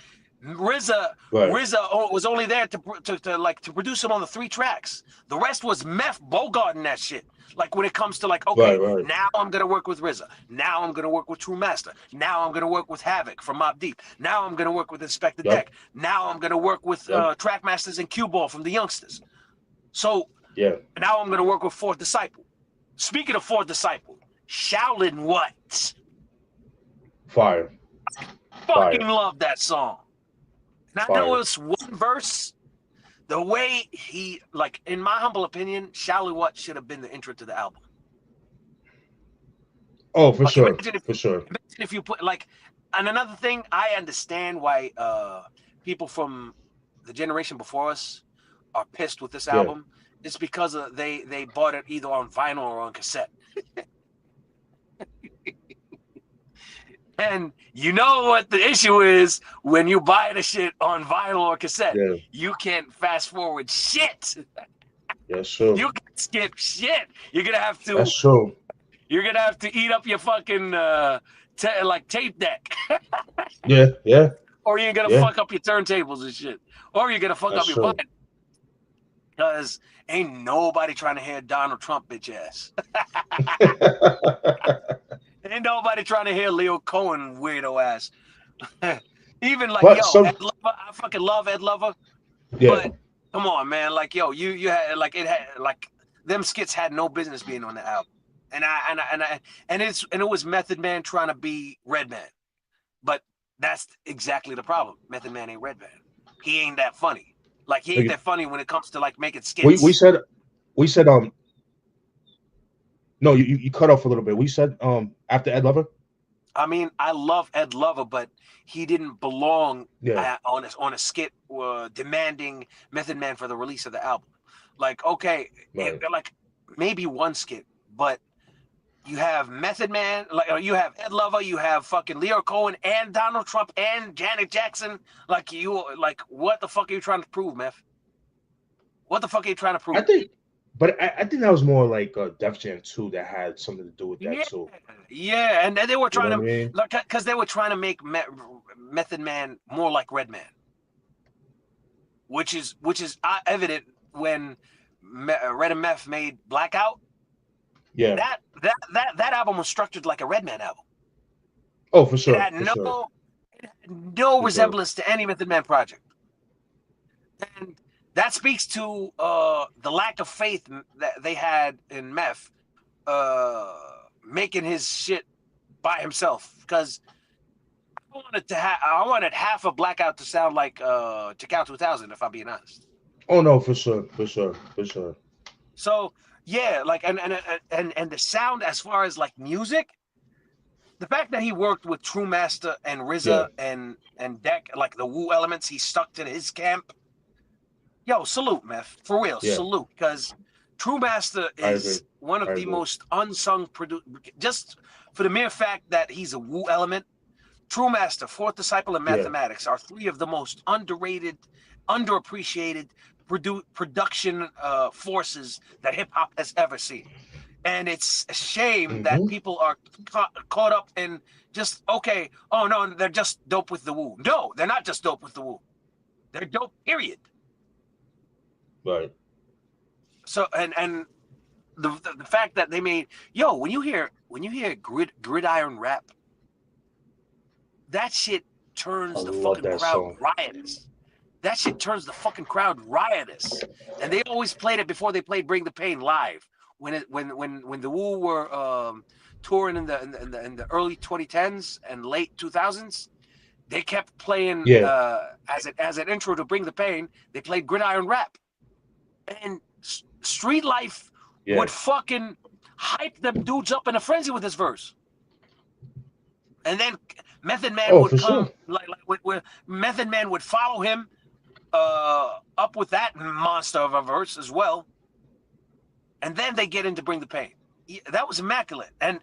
RZA Right. was only there to produce him on the 3 tracks. The rest was Meth Bogarting that shit. Like, when it comes to, like, Right. okay, Right. now I'm gonna work with RZA. Now I'm gonna work with True Master. Now I'm gonna work with Havoc from Mobb Deep. Now I'm gonna work with Inspector Yep. Deck. Now I'm gonna work with Yep. Trackmasters and Cue Ball from the Youngsters. So Yeah. now I'm gonna work with Fourth Disciple. Speaking of Fourth Disciple, Shaolin what? Fire. Fucking Fire. love that song. And I know Fire. it's one verse. The way he, like, in my humble opinion, Shaolin what should have been the intro to the album. Oh, for Like, sure. For sure. imagine if you put, like, and another thing, I understand why people from the generation before us are pissed with this Yeah. album. It's because they bought it either on vinyl or on cassette. And you know what the issue is when you buy the shit on vinyl or cassette. Yeah. You can't fast forward shit. That's true. You can skip shit. You're gonna have to. That's true. You're gonna have to eat up your fucking tape deck, Yeah. Yeah. or you're gonna Yeah. fuck up your turntables and shit, or you're gonna fuck That's up your true. vinyl. Because ain't nobody trying to hear Donald Trump bitch ass. Ain't nobody trying to hear Leo Cohen weirdo ass. Even like, But yo, some, Ed Lover, I fucking love Ed Lover, yeah, but come on, man, like, yo, you had like it had like them skits had no business being on the album, and it was Method Man trying to be Redman, but that's exactly the problem. Method Man ain't Redman. He ain't that funny. Like he ain't like, that funny when it comes to like making we skits. said we said no, you cut off a little bit. We said after Ed Lover. I mean, I love Ed Lover, but he didn't belong Yeah, on a skit demanding Method Man for the release of the album. Like, okay, right. like maybe one skit, but you have Method Man, like you have Ed Lover, you have fucking Leo Cohen and Donald Trump and Janet Jackson. Like like what the fuck are you trying to prove, Meth? What the fuck are you trying to I prove? think, but I think that was more like Def Jam 2 that had something to do with that Yeah, too. yeah, and they were You know trying what I to mean? like because they were trying to make Method Man more like Redman, which is evident when Red and Meth made Blackout. Yeah. That album was structured like a Redman album. Oh, for It sure, had for sure, no for sure. resemblance to any Method Man project, and that speaks to the lack of faith that they had in Meth uh, making his shit by himself. Because I wanted half of Blackout to sound like Check Out 2000, if I'm being honest. Oh no, for sure, for sure, for sure. So yeah, like and the sound as far as like music, the fact that he worked with True Master and Yeah, RZA and Deck, like the Wu elements, he stuck to his camp. Yo, salute, Meth, for real, yeah. salute, because True Master I agree. is one I of the agree. most unsung just for the mere fact that he's a Wu element. True Master, Fourth Disciple, and Yeah. Mathematics are three of the most underrated, underappreciated production forces that hip hop has ever seen. And it's a shame that Hmm. people are caught up in just, okay, oh no, they're just dope with the woo. No, they're not just dope with the woo. They're dope, period. Right. So, and the fact that they made, yo, when you hear gridiron rap, that shit I turns the love fucking that crowd song. riotous. That shit turns the fucking crowd riotous. And they always played it before they played Bring the Pain live. When the Wu were touring in the early 2010s and late 2000s, they kept playing Yeah. as an intro to Bring the Pain. They played Gridiron Rap, and Street Life Yeah. would fucking hype them dudes up in a frenzy with this verse. And then Method Man Oh, would for sure. come with Method Man would follow him up with that monster of a verse as well, and then they get into Bring the Pain. That was immaculate, and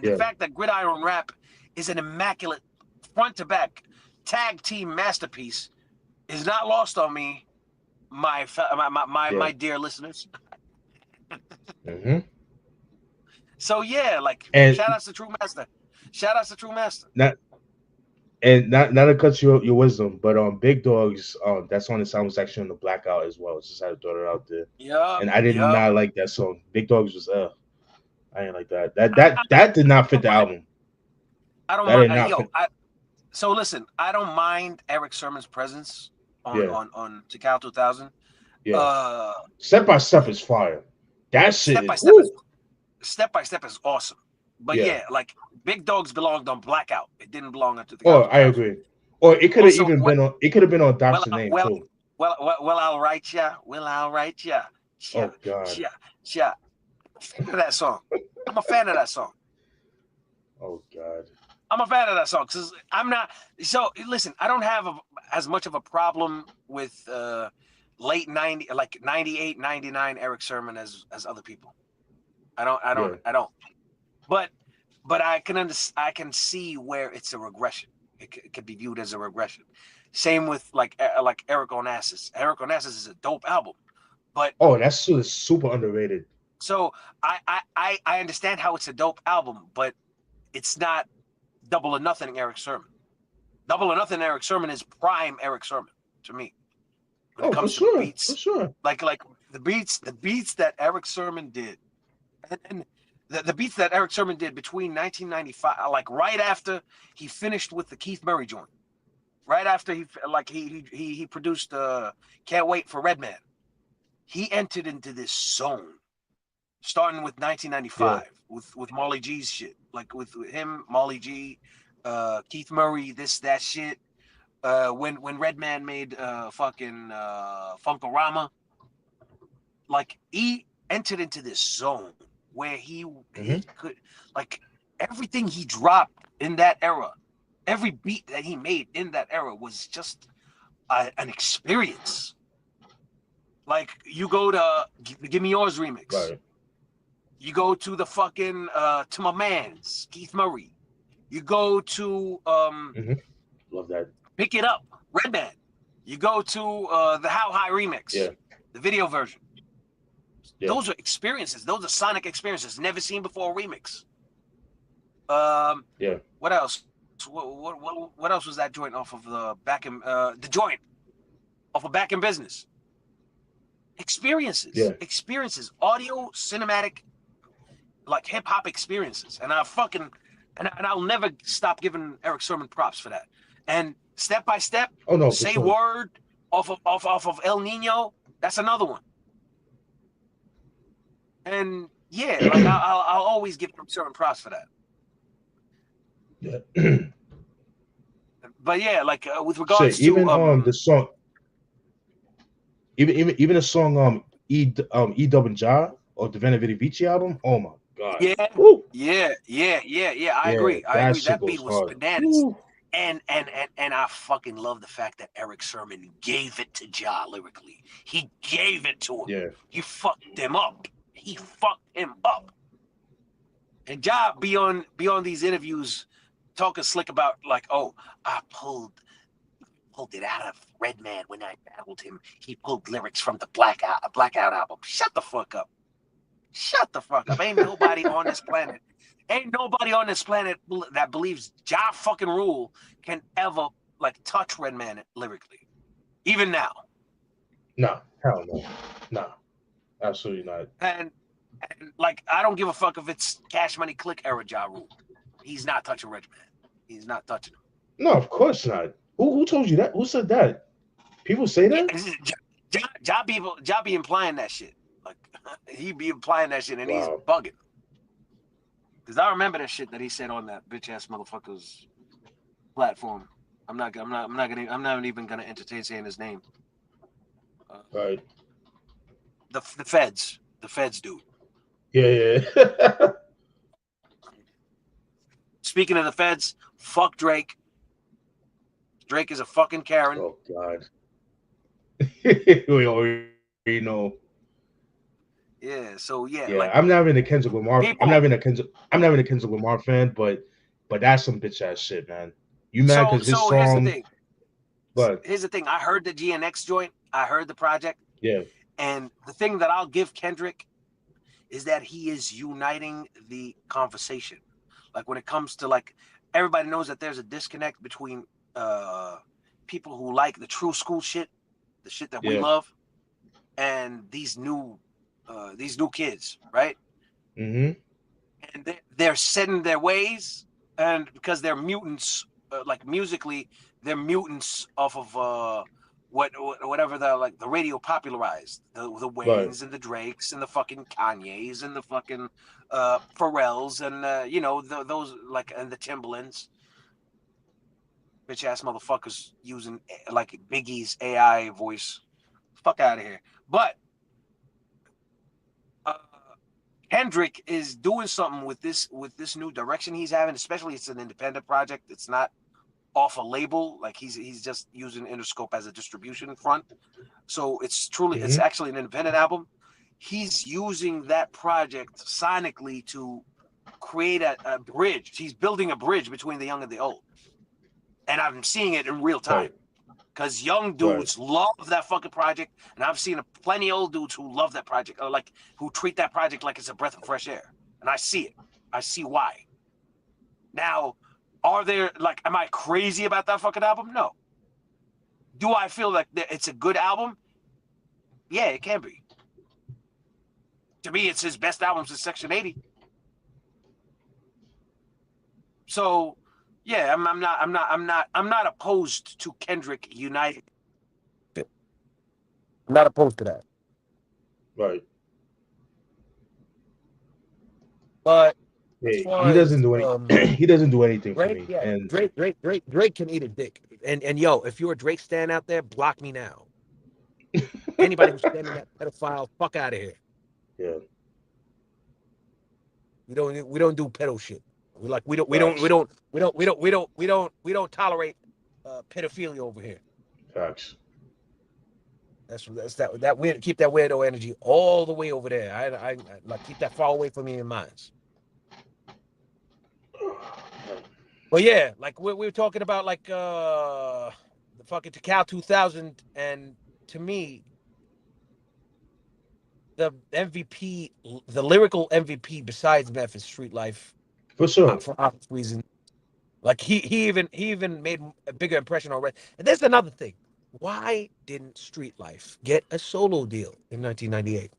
the Yeah. fact that Gridiron Rap is an immaculate front to back tag team masterpiece is not lost on me, Yeah. my dear listeners. Hmm. So yeah, like And shout outs to True Master, shout outs to True Master. not not to cut your wisdom, but Big Dogs that song, the sound was actually on the Blackout as well. Just had to throw it out there. Yup, And I did yup. not like that song. Big Dogs was I ain't like that. That did not I fit don't the mind. album. I don't That mind. did not Yo, fit. so listen, I don't mind Eric Sermon's presence Yeah. on Tikal 2000. Yeah. Uh, Step by Step is fire. That shit step by is step woo. is awesome. But Yeah. yeah, like Big Dogs belonged on Blackout. It didn't belong on Oh, Tikal I 2000. agree. Or it could have Also, even been on. It could have been on well, Doc's Name well, too. I'll write ya. Well, I'll write ya. Cha, Oh God. cha, cha. I'm a fan of that song. I'm a fan of that song. Oh God. I'm a fan of that song because I'm not. So listen, I don't have as much of a problem with late 90, like 98, 99 Eric Sermon as other people. Yeah. I don't. But I can see where it's a regression. It could be viewed as a regression. Same with like Eric Onassis. Eric Onassis is a dope album, but Oh, that shit is super underrated. so I understand how it's a dope album, but it's not Double or Nothing Eric Sermon. Double or Nothing Eric Sermon is prime Eric Sermon to me when it Oh, for comes to sure. For beats. sure. Like the beats that Eric Sermon did, and the beats that Eric Sermon did between 1995, like right after he finished with the Keith Murray joint. right after he produced Can't Wait for Redman. He entered into this zone, starting with Yeah. 1995 with Molly G's shit, like with him, Molly G, Keith Murray, this that shit. When Redman made fucking Funkorama, like he entered into this zone where he Mm-hmm. could, like, everything he dropped in that era, every beat that he made in that era was just an experience. Like you go to Give Me Yours remix, Right. you go to the fucking To My Man's Keith Murray, you go to Mm-hmm. Love that. Pick It Up Redman, you go to the How High Yeah. remix, the video version. Yeah. Those are experiences. Those are sonic experiences never seen before. Remix. Yeah. What else? What else was that joint off of the joint off of Back in Business? Yeah. Experiences, audio, cinematic, like hip hop experiences. And I fucking and I'll never stop giving Eric Sermon props for that. And Step by Step, Oh no, for Say sure. Word off of El Nino. That's another one. And yeah, like I'll always give Eric Sermon props for that. Yeah. But yeah, like with Shit. regards to Even the song, even the song E Dub and Ja or the Vanity Vici album. Oh my god. yeah, Woo. yeah. I Yeah, agree. I that agree. shit That beat goes was hard. bananas. Woo. And I fucking love the fact that Eric Sermon gave it to Ja lyrically. He gave it to him. Yeah. He fucked him up. He fucked him up. And Ja be on these interviews talking slick about like, oh, I pulled it out of Redman when I battled him. He pulled lyrics from the Blackout album. Shut the fuck up. Shut the fuck up. Ain't nobody on this planet that believes Ja fucking Rule can ever like touch Redman lyrically. Even now. Nah. Hell no. Nah. Absolutely not. And like I don't give a fuck if it's Cash Money Click era Ja Rule. He's not touching Redman. He's not touching him. No, of course not. Who told you that? Who said that? People say Yeah, that? Ja be implying that shit. Like he be implying that shit and he's Wow. bugging. Because I remember that shit that he said on that bitch ass motherfucker's platform. I'm not even gonna entertain saying his name. Right. The feds dude. Yeah, yeah. Speaking of the feds, fuck Drake. Drake is a fucking Karen. Oh God. We already know. Yeah, so yeah, Yeah, like I'm not even a Kendrick Lamar. I'm not people. even a Kendrick. I'm not even a Kendrick Lamar fan, but that's some bitch ass shit, man. You mad So because his so here's the song? thing. But Here's the thing. I heard the GNX joint. I heard the project, yeah, and the thing that I'll give Kendrick is that he is uniting the conversation. Like when it comes to like everybody knows that there's a disconnect between uh people who like the true school shit, the shit that we yeah. love, and these new kids, right? Mm-hmm. And they're set in their ways, and because they're mutants, like musically, they're mutants off of whatever the radio popularized, the But Waynes and the Drakes and the fucking Kanyes and the fucking Pharrells and those like and the Timbalands, bitch ass motherfuckers using like Biggie's AI voice. Fuck out of here. But uh, Kendrick is doing something with this new direction he's having, especially it's an independent project. It's not off a label, like he's just using Interscope as a distribution front. So it's mm-hmm. actually an independent album. He's using that project sonically to create a bridge. He's building a bridge between the young and the old. And I'm seeing it in real time. Right, Because young right. dudes love that fucking project, and I've seen plenty of old dudes who love that project, or like who treat that project like it's a breath of fresh air. And I see it. I see why. Now, are there like, am I crazy about that fucking album? No. Do I feel like it's a good album? Yeah, it can be. To me, it's his best album since Section 80. So Yeah, I'm not opposed to Kendrick United. I'm not opposed to that. Right. But as Yeah, far he doesn't as do any. He doesn't do anything for Drake, me. yeah, And Drake can eat a dick. And yo, if you're a Drake stan out there, block me now. Anybody who's standing that pedophile, fuck out of here. yeah, We don't do pedo shit. We like facts, we don't tolerate pedophilia over here. facts. That's that weird. Keep that weirdo energy all the way over there. I like keep that far away from me in minds. But yeah, like we were talking about like the fucking Cal 2000, and to me the MVP, the lyrical MVP besides Memphis Street Life, For sure. for obvious reasons. Like he even made a bigger impression already. And there's another thing. Why didn't Street Life get a solo deal in 1998?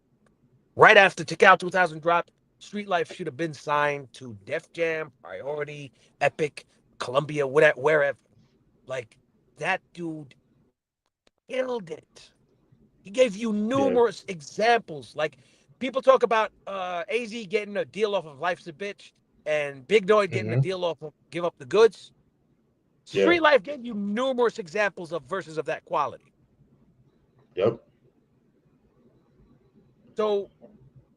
Right after Tikal 2000 dropped, Street Life should have been signed to Def Jam, Priority, Epic, Columbia, whatever, wherever. Like that dude killed it. He gave you Yeah. numerous examples. Like people talk about AZ getting a deal off of Life's a Bitch and Big Noid getting a Hmm. deal off of Give Up the Goods. Yeah. Street Life gave you numerous examples of verses of that quality. Yep. So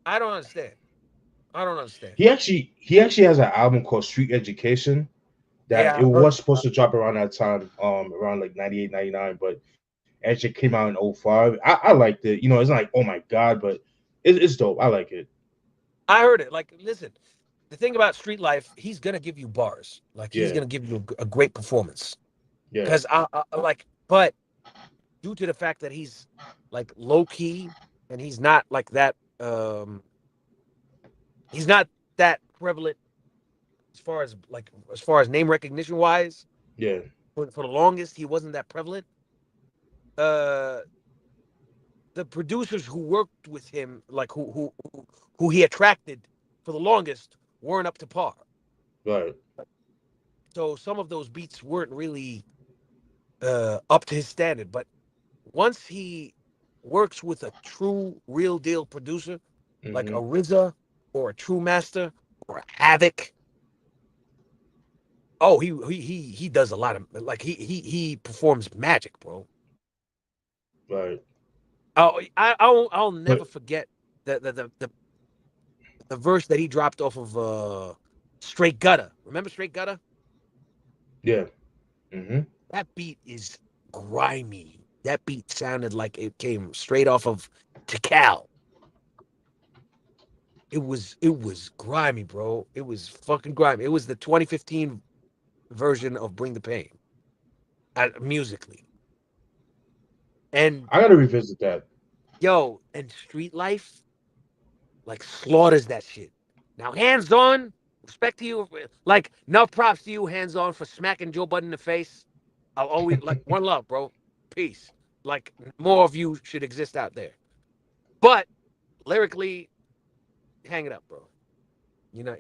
I don't understand. I don't understand. He actually has an album called Street Education that Yeah, it I heard. was supposed to drop around that time, around like 98, 99, but actually came out in '05. I liked it. You know, it's not like, oh my god, but it's dope. I like it. I heard it. Like, listen, the thing about Street Life, he's gonna give you bars. Like, he's Yeah. gonna give you a great performance. Yeah. Because like, but due to the fact that he's like low key and he's not like that, he's not that prevalent as far as name recognition wise. Yeah. For the longest, he wasn't that prevalent. Uh, the producers who worked with him, like who he attracted for the longest, weren't up to par. Right. So some of those beats weren't really up to his standard. But once he works with a true, real deal producer like a Hmm. RZA or a True Master or a Havoc, oh, he does a lot of like he performs magic, bro. Right. I'll But never forget the verse that he dropped off of Straight Gutter. Remember Straight Gutter? yeah. Hmm. That beat is grimy. That beat sounded like it came straight off of Tikal. It was grimy, bro. It was fucking grimy. It was the 2015 version of Bring the Pain, musically. And I gotta revisit that. yo, and Street Life like slaughters that shit. Now, hands on, respect to you, like enough props to you, hands on for smacking Joe Budden in the face. I'll always like one love, bro. Peace. Like more of you should exist out there. But lyrically, hang it up, bro. You're not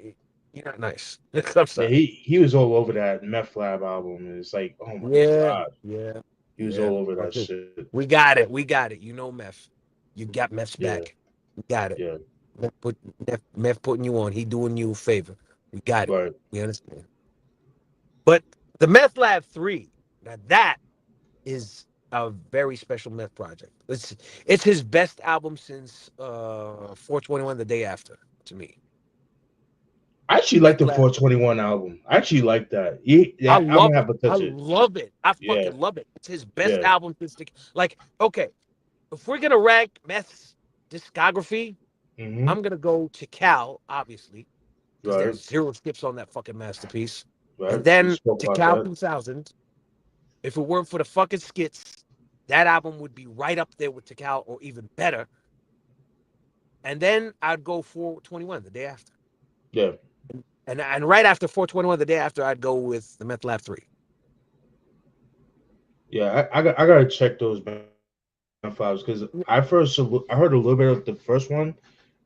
you're not nice. I'm Yeah, sorry. he was all over that Meth Lab album. And it's like, oh my Yeah, god, yeah, he was yeah. all over that Okay. shit. We got it. We got it. You know Meth. You got Meth's Yeah. back. We got it. Yeah. Meth putting you on. He doing you a favor. We got it. Right. We understand. But the Meth Lab 3, now that is a very special Meth project. It's his best album since 421 the day after to me. I actually like Meth the Lab. 421 album. I actually like that. I Yeah, I'm gonna love have it. to I touch it. love it. I Yeah. fucking love it. It's his best Yeah. album since like okay, if we're gonna rank Meth's discography, Hmm. I'm gonna go to Cal, obviously, because Right. there's zero skips on that fucking masterpiece. And Right. We then spoke to about Cal that. 2000, if it weren't for the fucking skits, that album would be right up there with Tikal or even better. And then I'd go 421 the day after. Yeah. And right after 421 the day after, I'd go with the Meth Lab 3. Yeah. I gotta check those band files because I heard a little bit of the first one,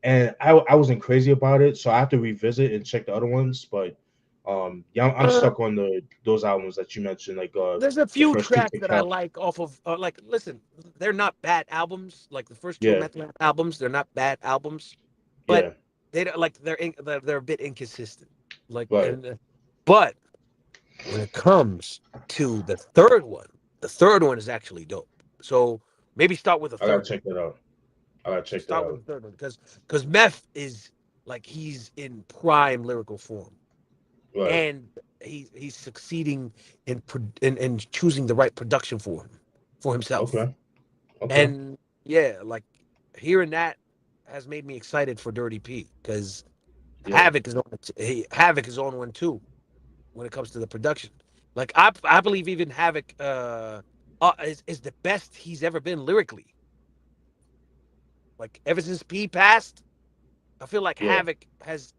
and I wasn't crazy about it, so I have to revisit and check the other ones. But Yeah, I'm Uh, stuck on those albums that you mentioned, like there's a the few first two tracks Kid that I Cap. like off of like. Listen, they're not bad albums. Like the first two Yeah, Method Man albums, they're not bad albums, but yeah, they don't like they're a bit inconsistent. Like right. and but when it comes to the third one is actually dope. So maybe start with the I gotta third one. check that out. I gotta check that Start with out. the third one because Meth is like he's in prime lyrical form, Right. and he's succeeding in choosing the right production for himself. Okay. Okay. And yeah, like hearing that has made me excited for Dirty P because Yeah. Havoc is on one too when it comes to the production. Like I believe even Havoc is the best he's ever been lyrically. Like ever since P passed, I feel like Yeah. Havoc has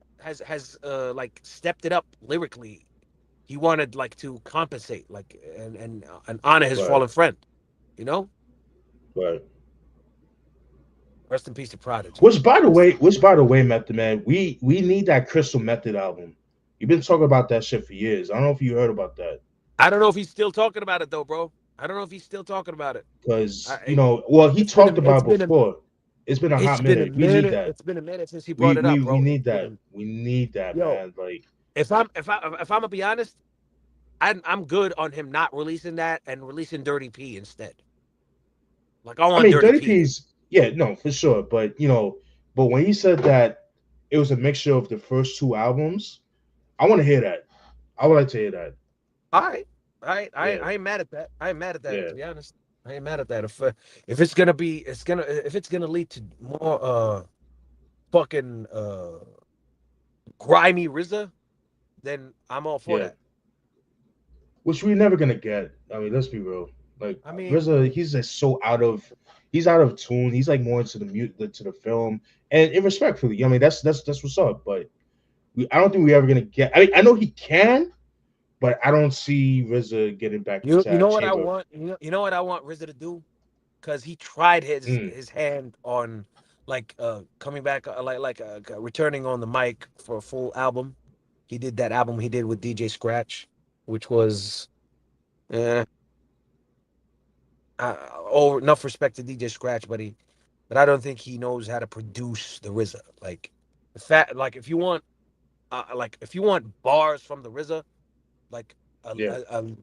like stepped it up lyrically. He wanted like to compensate, like and honor his Right. fallen friend. You know, Right. rest in peace to Prodigy. Which by the way, Method Man, we need that Crystal Method album. You've been talking about that shit for years. I don't know if you heard about that. I don't know if he's still talking about it though, bro. I don't know if he's still talking about it. Because I well, he it's been talked about it before. It's been a hot minute. We need that. it's been a minute since he brought it up, We bro. need that. We need that, Yo, man. Like, if I'm gonna be honest, I'm good on him not releasing that and releasing Dirty P instead. Like I I want mean, Dirty Dirty P. P's, yeah, no, for sure. But but when he said that it was a mixture of the first two albums, I want to hear that. I would like to hear that. All right, all right. Yeah, I ain't mad at that. I ain't mad at that. yeah, To be honest, I ain't mad at that. If it's gonna be, if it's gonna lead to more fucking grimy RZA, then I'm all for yeah. that. Which we're never gonna get. I mean, let's be real. Like I mean, RZA, he's just so he's out of tune. He's like more into to the film, and irrespectfully, I mean, that's what's up. But I don't think we're ever gonna get. I mean, I know he can, but I don't see RZA getting back into you that know what I chamber. want. You know what I want RZA to do because he tried Mm, his hand on like coming back returning on the mic for a full album. He did that album he did with DJ Scratch, which was eh, oh enough respect to DJ Scratch, but I don't think he knows how to produce the RZA. Like the fact, like if you want bars from the RZA, like yeah,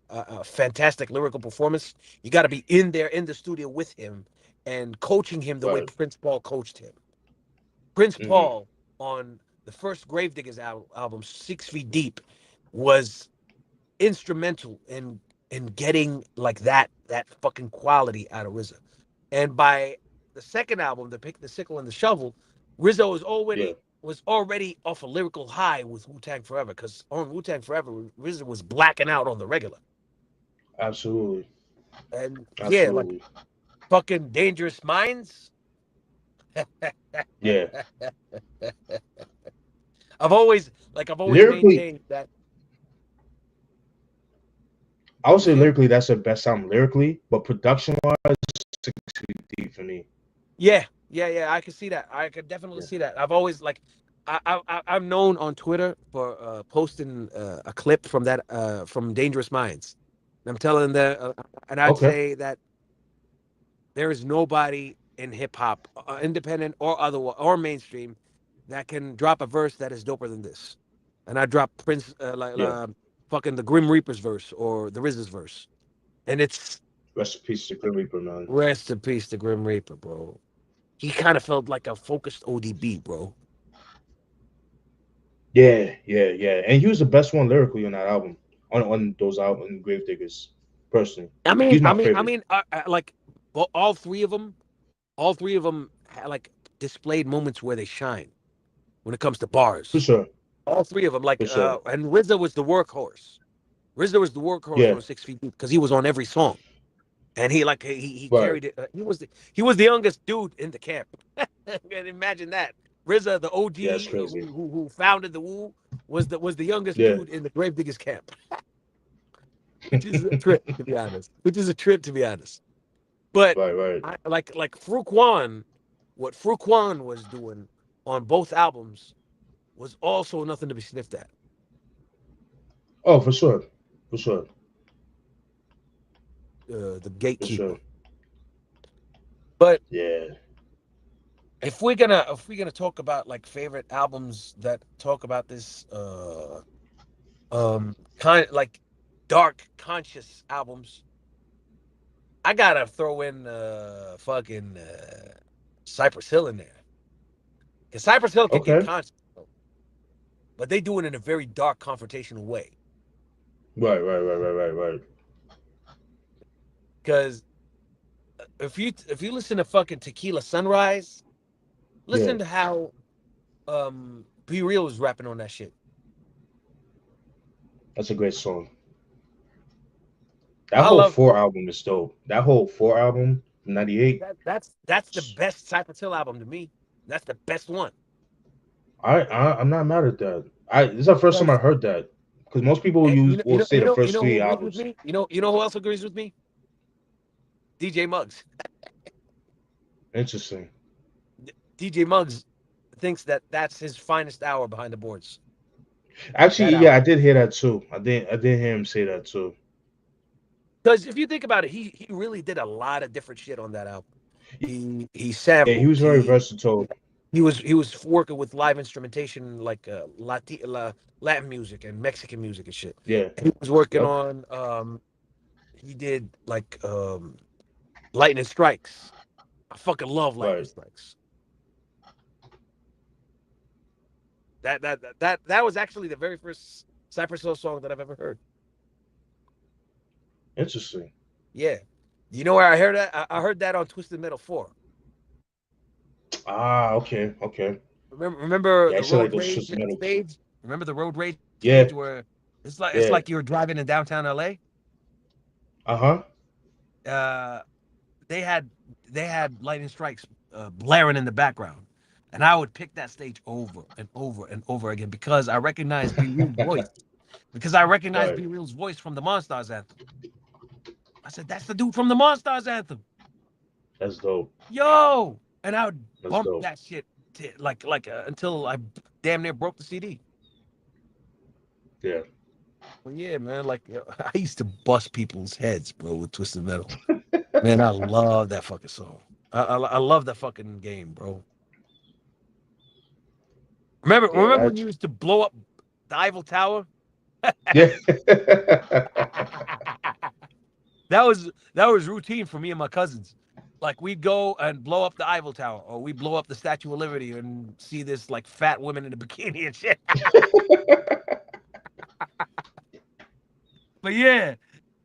a fantastic lyrical performance, you got to be in there in the studio with him and coaching him the way right. Prince Paul coached him. Prince Hmm. Paul on the first Gravediggers album, 6 Feet Deep, was instrumental in getting like that fucking quality out of RZA. And by the second album, the Pick the Sickle and the Shovel, Rizzo Yeah, was already off a lyrical high with Wu Tang Forever because on Wu Tang Forever, Rizzo was blacking out on the regular. absolutely, And yeah, like absolutely. fucking Dangerous Minds. Yeah, I've always lyrically, maintained that. I would You say feel? lyrically that's the best album lyrically, but production wise, Six Feet Deep for me. Yeah. I can see that. I can definitely Yeah. see that. I've always like, I'm known on Twitter for posting a clip from that from Dangerous Minds. And I'm telling them, and I'd Okay. say that there is nobody in hip hop, independent or other or mainstream, that can drop a verse that is doper than this. And I drop Prince Yeah. fucking the Grim Reaper's verse or the RZA's verse, and it's Rest in peace to Grim Reaper, man. rest in peace to Grim Reaper, bro. He kind of felt like a focused ODB, bro. Yeah, yeah, yeah. And he was the best one lyrically on that album, on those album Gravediggers. Personally, he's my favorite. Like all three of them, like displayed moments where they shine when it comes to For bars. sure, All three of them, like, for sure. and RZA was the workhorse. RZA was the workhorse Yeah, on 6 Feet Deep because he was on every song, and he right. carried it. He was the youngest dude in the camp. And imagine that. RZA, the Yeah, that's OG crazy. who founded the Wu, was the youngest Yeah, dude in the Gravediggers camp, which is a trip to be honest. Which is a trip to be honest. But right, right. like Fruquan, what Fruquan was doing on both albums was also nothing to be sniffed at. Oh, for sure, for sure, The for gatekeeper. sure. But Yeah. if we're gonna talk about like favorite albums that talk about this kind like dark conscious albums, I gotta throw in fucking Cypress Hill in there. Because Cypress Hill can get Okay. conscious, but they do it in a very dark, confrontational way. Right, right, right, right, right, right. Because if you listen to fucking Tequila Sunrise, Yeah, listen to how Be Real was rapping on that shit. that's a great song. That I whole love four album is dope. That whole four album from '98. that's the best Cypress Hill album to me. That's the best one. I'm not mad at that. This is the first time I Because heard that because most people and use will say the you first know three who agrees with albums. me? You know who else agrees with me? DJ Muggs. Interesting. DJ Muggs thinks that that's his finest hour behind the boards. Actually, That yeah, I album. did hear that too. I did hear him say that too. Because if you think about it, he really did a lot of different shit on that album. He Yeah, he was sampled. very versatile. He was working with live instrumentation like Latin music and Mexican music and shit. Yeah. And he was working Yep. on he did like Lightning Strikes. I fucking love Lightning Right. Strikes. That was actually the very first Cypress Hill song that I've ever heard. Interesting. Yeah. You know where I heard that? I heard that on Twisted Metal 4. Ah, okay, okay. Remember Yeah, I the said like road those rage twisted metal. stage? Remember the road rage Yeah, stage where it's yeah. like you were driving in downtown LA? Uh-huh. Uh they had they had lightning strikes blaring in the background. And I would pick that stage over and over and over again because I recognized B Real's voice. Because I recognized Right. B Real's voice from the Monstars anthem. I said, that's the dude from the Monstars anthem. That's dope. Yo! And I would That's bump dope. that shit until I damn near broke the CD. Yeah. Well, yeah, man. Like I used to bust people's heads, bro, with Twisted Metal. Man, I love that fucking song. I love that fucking game, bro. Yeah, Remember when that you used to blow up the Eiffel Tower? yeah. That was routine for me and my cousins. Like we'd go and blow up the Eiffel Tower, or we'd blow up the Statue of Liberty and see this like fat women in a bikini and shit. But yeah,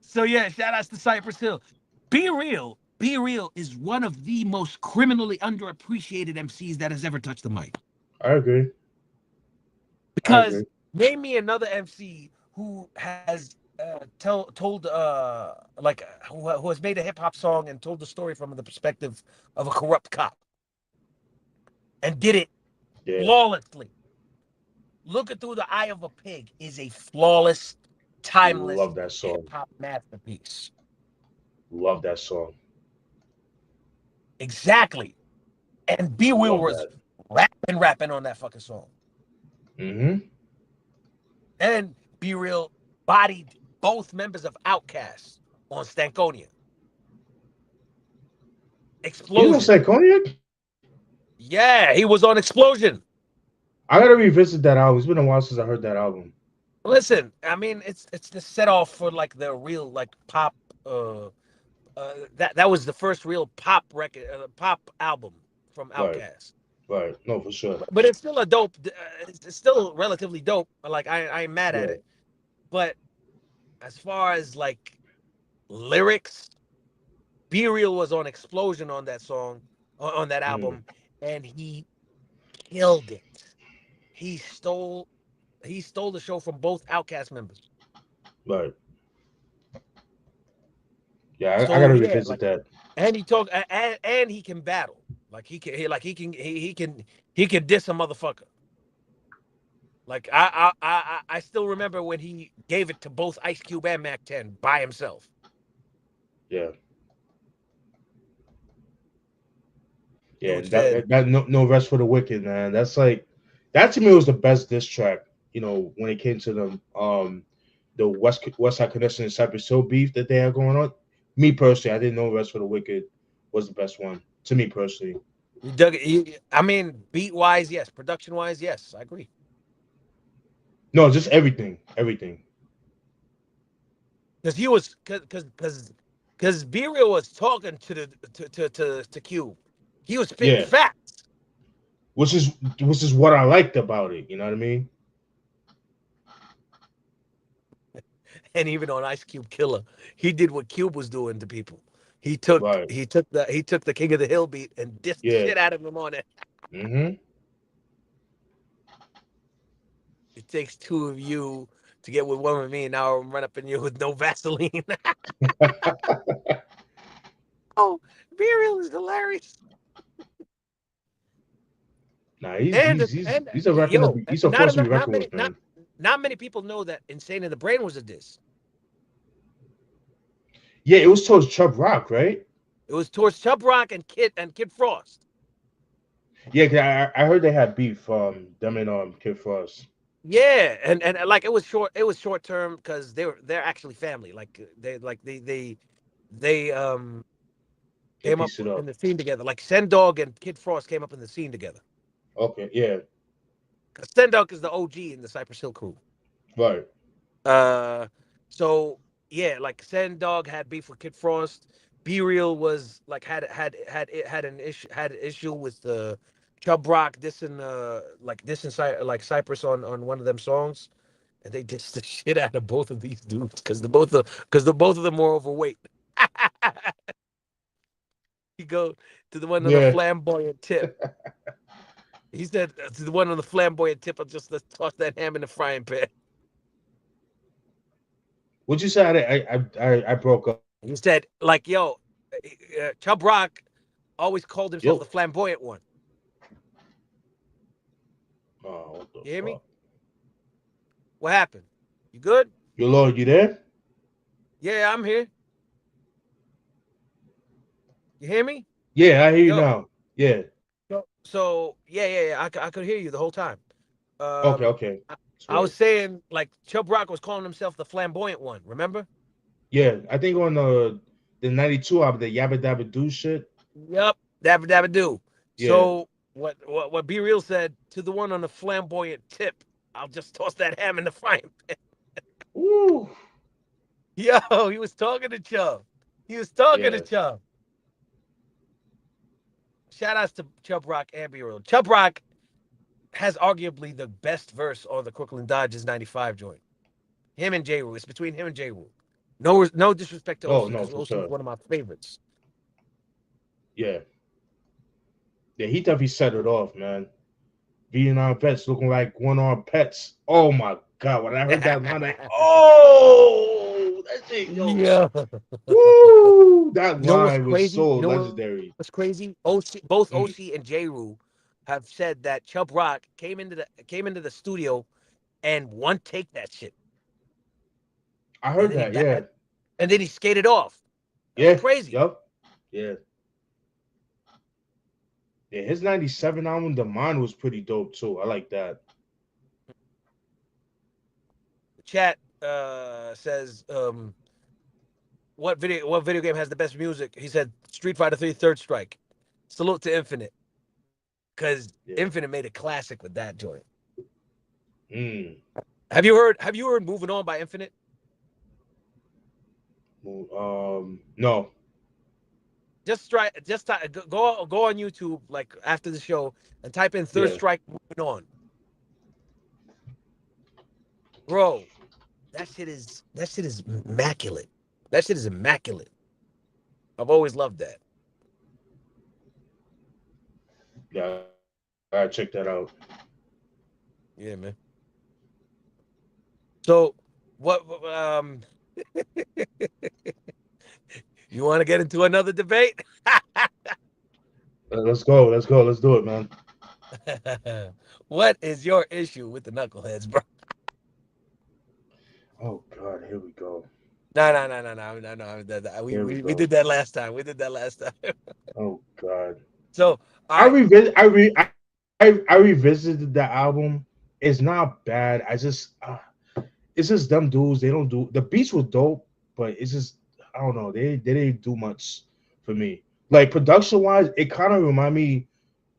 so yeah, shout outs to Cypress Hill. Be Real is one of the most criminally underappreciated MCs that has ever touched the mic. I agree. I Because agree. name me another MC who has told who has made a hip hop song and told the story from the perspective of a corrupt cop and did it Yeah. flawlessly. Looking Through the Eye of a Pig is a flawless, timeless Love that hip song. hop masterpiece. Love that song. Exactly. And B Will Love was that. rapping on that fucking song. Mm-hmm. And Be Real bodied both members of Outkast on Stankonia. He was on Explosion. Psychonic? Yeah, he was on Explosion. I gotta revisit that album. It's been a while since I heard that album. Listen, I mean, it's the set off for like the real like pop. Uh, that was the first real pop record, pop album from Right. Outkast. Right. No, for sure. But it's still a dope. It's still relatively dope. Like I ain't mad at Yeah. it. But as far as like lyrics, Be Real was on Explosion on that song, on that Mm. album, and he killed it. He stole he stole the show from both Outkast members. Right. Yeah, I So gotta yeah, revisit like that. and he talk and he can battle. Like he can diss a motherfucker. Like I still remember when he gave it to both Ice Cube and Mac 10 by himself. Yeah. Yeah. Dude said, That no rest for the wicked, man. That's like that to me was the best diss track, when it came to them. the West Side Connection and Cypress Hill beef that they had going on. Me personally, I didn't know Rest for the Wicked was the best one. To me personally. You dug it. I mean, beat wise, yes. Production wise, yes. I agree. No, just everything. Everything. Because he was because B Real was talking to the to Cube. He was spitting Yeah. facts. Which is which is what I liked about it. You know what I mean? And even on Ice Cube Killer, he did what Cube was doing to people. Right. He took the King of the Hill beat and dissed the Yeah. shit out of him on it. Mm-hmm. It takes two of you to get with one with me, and now I'm run up in you with no Vaseline. Oh, Burial is hilarious. Nah, And he's a rapping to yo, be he's a force to be reckoned with, man. not many people know that Insane in the Brain was a diss. Yeah, it was towards Chubb Rock, right? It was towards Chub Rock and Kid Frost. Yeah, 'cause I heard they had beef, them and Kid Frost. Yeah, and like it was short term because they're actually family. Like they They came up pieced it in up. the scene together. Like Sendog and Kid Frost came up in the scene together. Okay, yeah, Because Sendog is the OG in the Cypress Hill crew. right. Uh, so yeah, like Sendog had beef with Kid Frost. Be Real was like had an issue with the Chub Rock dissing like Cypress on one of them songs, and they dissed the shit out of both of these dudes because the both of them were overweight. He go to the one on the Yeah. flamboyant tip. He said to the one on the flamboyant tip, I'll just let's toss that ham in the frying pan. What you said? I broke up. He said, like, yo, Chub Rock always called himself Yo. the flamboyant one. Oh, what the You hear me? fuck? What happened? You good? Yo, Lord, you there? Yeah, I'm here. You hear me? Yeah, I hear you Yo. now. Yeah. So yeah. I could hear you the whole time. Okay, Um, okay. I, I Swear. was saying like Chub Rock was calling himself the flamboyant one. Remember? Yeah, I think on the '92 album, the Yabba Dabba Do shit. Yep. Dabba dabba do. Yeah. So what Be Real said to the one on the flamboyant tip, I'll just toss that ham in the frying pan. Woo. Yo, he was talking to Chubb. He was talking to Yeah. Chubb. Shout outs to Chubb Rock and Be Real. Chubb Rock has arguably the best verse on the Crooklyn Dodgers '95 joint. Him and J. Rule. It's between him and J. Rule. No disrespect to Oh OC no, because for OC is sure. one of my favorites. Yeah. Yeah, he definitely set it off, man. Vietnam vets looking like one-armed pets. Oh my god, when I heard that line, like, oh, that shit, yo, Yeah. woo, that You know what's line was crazy? so You know legendary. what's crazy? Both Mhm. OC and J. Rule have said that Chubb Rock came into the studio and one take that shit, I and heard then that, yeah, he skated off. That was yeah, crazy. yep, yeah, yeah. His '97 album, The Mind, was pretty dope too. I like that. The chat says what video game has the best music? He said Street Fighter 3 Third Strike. Salute to Infinite because Yeah. Infinite made a classic with that joint. Mm. Have you heard Moving On by Infinite? No. Go on YouTube like after the show and type in Third Yeah. Strike Moving On. Bro, that shit is immaculate. That shit is immaculate. I've always loved that. Yeah. I gotta check that out. Yeah, man. So what you want to get into another debate? Let's go. Let's go. Let's do it, man. What is your issue with the knuckleheads, bro? Oh God, here we go. No. Here we We go. did that last time. We did that last time. Oh God. So, all I right. revisit. I revisited the album. It's not bad. I just it's just them dudes. They don't do the beats were dope, but it's just I don't know. They didn't do much for me. Like production wise, it kind of remind me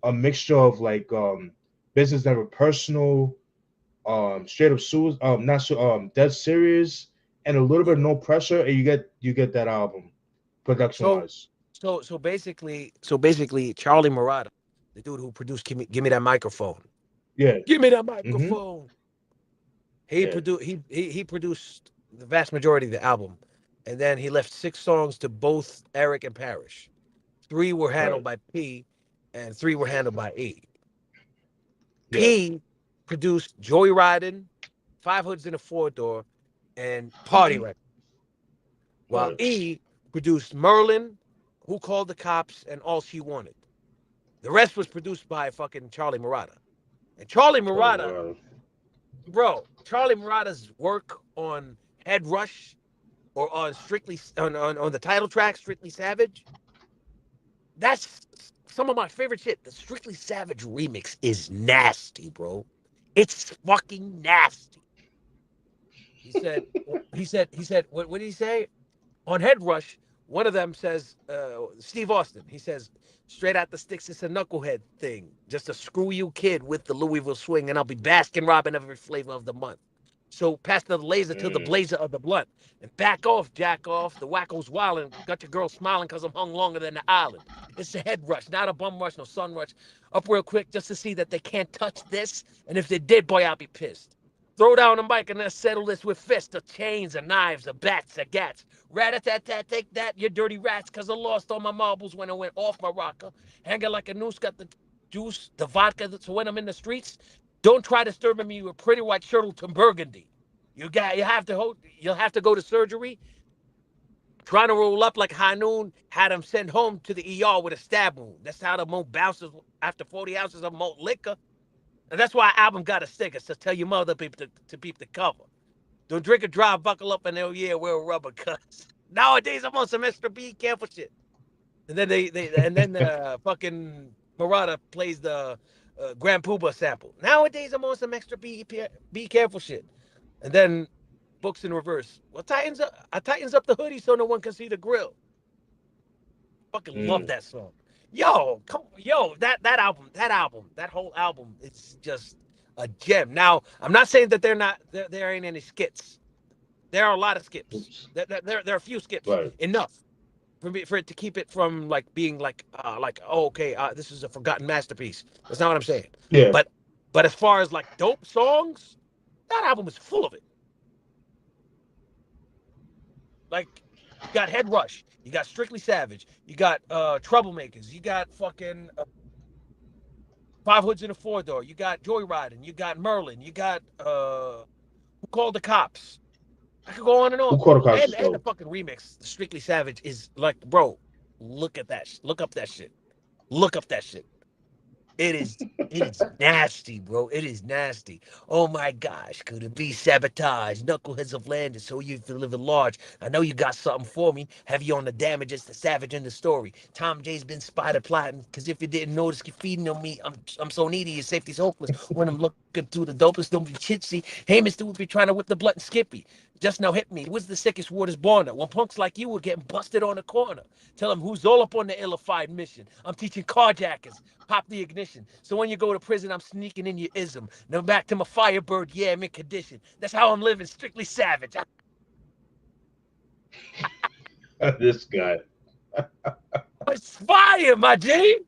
a mixture of like business never personal, straight up suicide, not dead serious, and a little bit Yeah. of no pressure, and you get that album production So wise. so basically, Charlie Murata, the dude who produced Give Me That Microphone. Yeah. Give me that Mm-hmm. microphone. Yeah. He produced the vast majority of the album, and then he left 6 songs to both Eric and Parrish. 3 were handled Right. by P, and 3 were handled by E. Yeah. P produced Joyriding, Five Hoods in a Four Door, and Party Mm-hmm. Record, while Right. E produced Merlin, Who Called the Cops, and All She Wanted. The rest was produced by fucking Charlie Murata. And Charlie Charlie Murata, Murata. bro, Charlie Murata's work on Head Rush or on on the title track, Strictly Savage, that's some of my favorite shit. The Strictly Savage remix is nasty, bro. It's fucking nasty. He said, what did he say? On Head Rush, one of them says, Steve Austin, he says, straight out the sticks, it's a knucklehead thing. Just a screw you kid with the Louisville swing, and I'll be basking robbing every flavor of the month. So pass the laser to the Mm. blazer of the blunt. And back off, jack off. The wacko's wildin'. Got your girl smiling because I'm hung longer than the island. It's a head rush, not a bum rush, no sun rush. Up real quick just to see that they can't touch this. And if they did, boy, I'll be pissed. Throw down the mic and let's settle this with fists, or chains, or knives, or bats, or gats. Rat-a-tat-tat, take that, you dirty rats, because I lost all my marbles when I went off my rocker. Hanging like a noose, got the juice, the vodka, so when I'm in the streets, don't try disturbing me with pretty white Shirtleton Burgundy. You'll have to go to surgery. Trying to roll up like high noon, had him sent home to the ER with a stab wound. That's how the mo bounces after 40 ounces of malt liquor. And that's why album got a sticker. So tell your mother people to peep the cover. Don't drink and drive, buckle up, and oh yeah, wear a rubber cuts. Nowadays I'm on some extra be careful shit. And then fucking Murata plays the Grand Pooba sample. Nowadays I'm on some extra be careful shit. And then books in reverse. Well, I tightens up the hoodie so no one can see the grill. Fucking love Mm. that song. Yo, yo, that whole album, it's just a gem. Now, I'm not saying that there ain't any skits. There are a lot of skips. Oops. There are a few skips Right. enough for it to keep it from like being like oh, okay, this is a forgotten masterpiece. That's not what I'm saying. Yeah. But as far as like dope songs, that album is full of it. Like you got Head Rush, you got Strictly Savage, you got Troublemakers, you got fucking Five Hoods in a Four Door, you got Joyriding, you got Merlin, you got Who Called the Cops. I could go on and Who on. called the cops And is the dope. fucking remix, the Strictly Savage is like, bro, look at that. Look up that shit. Look up that shit. It is nasty, bro. It is nasty. Oh my gosh, could it be sabotage? Knuckleheads have landed, so you've delivered large. I know you got something for me. Have you on the damages, the savage in the story? Tom J's been spotted plotting, cause if you didn't notice, you're feeding on me. I'm so needy, your safety's hopeless. When I'm looking through the dopest, don't be chitsy. Heyman's dude be trying to whip the blunt and Skippy. Just now hit me. What's the sickest word is born at? When punks like you were getting busted on the corner. Tell them who's all up on the illified mission. I'm teaching carjackers. Pop the ignition. So when you go to prison, I'm sneaking in your ism. Now back to my Firebird, yeah, I'm in condition. That's how I'm living, strictly savage. This guy. It's fire, my G.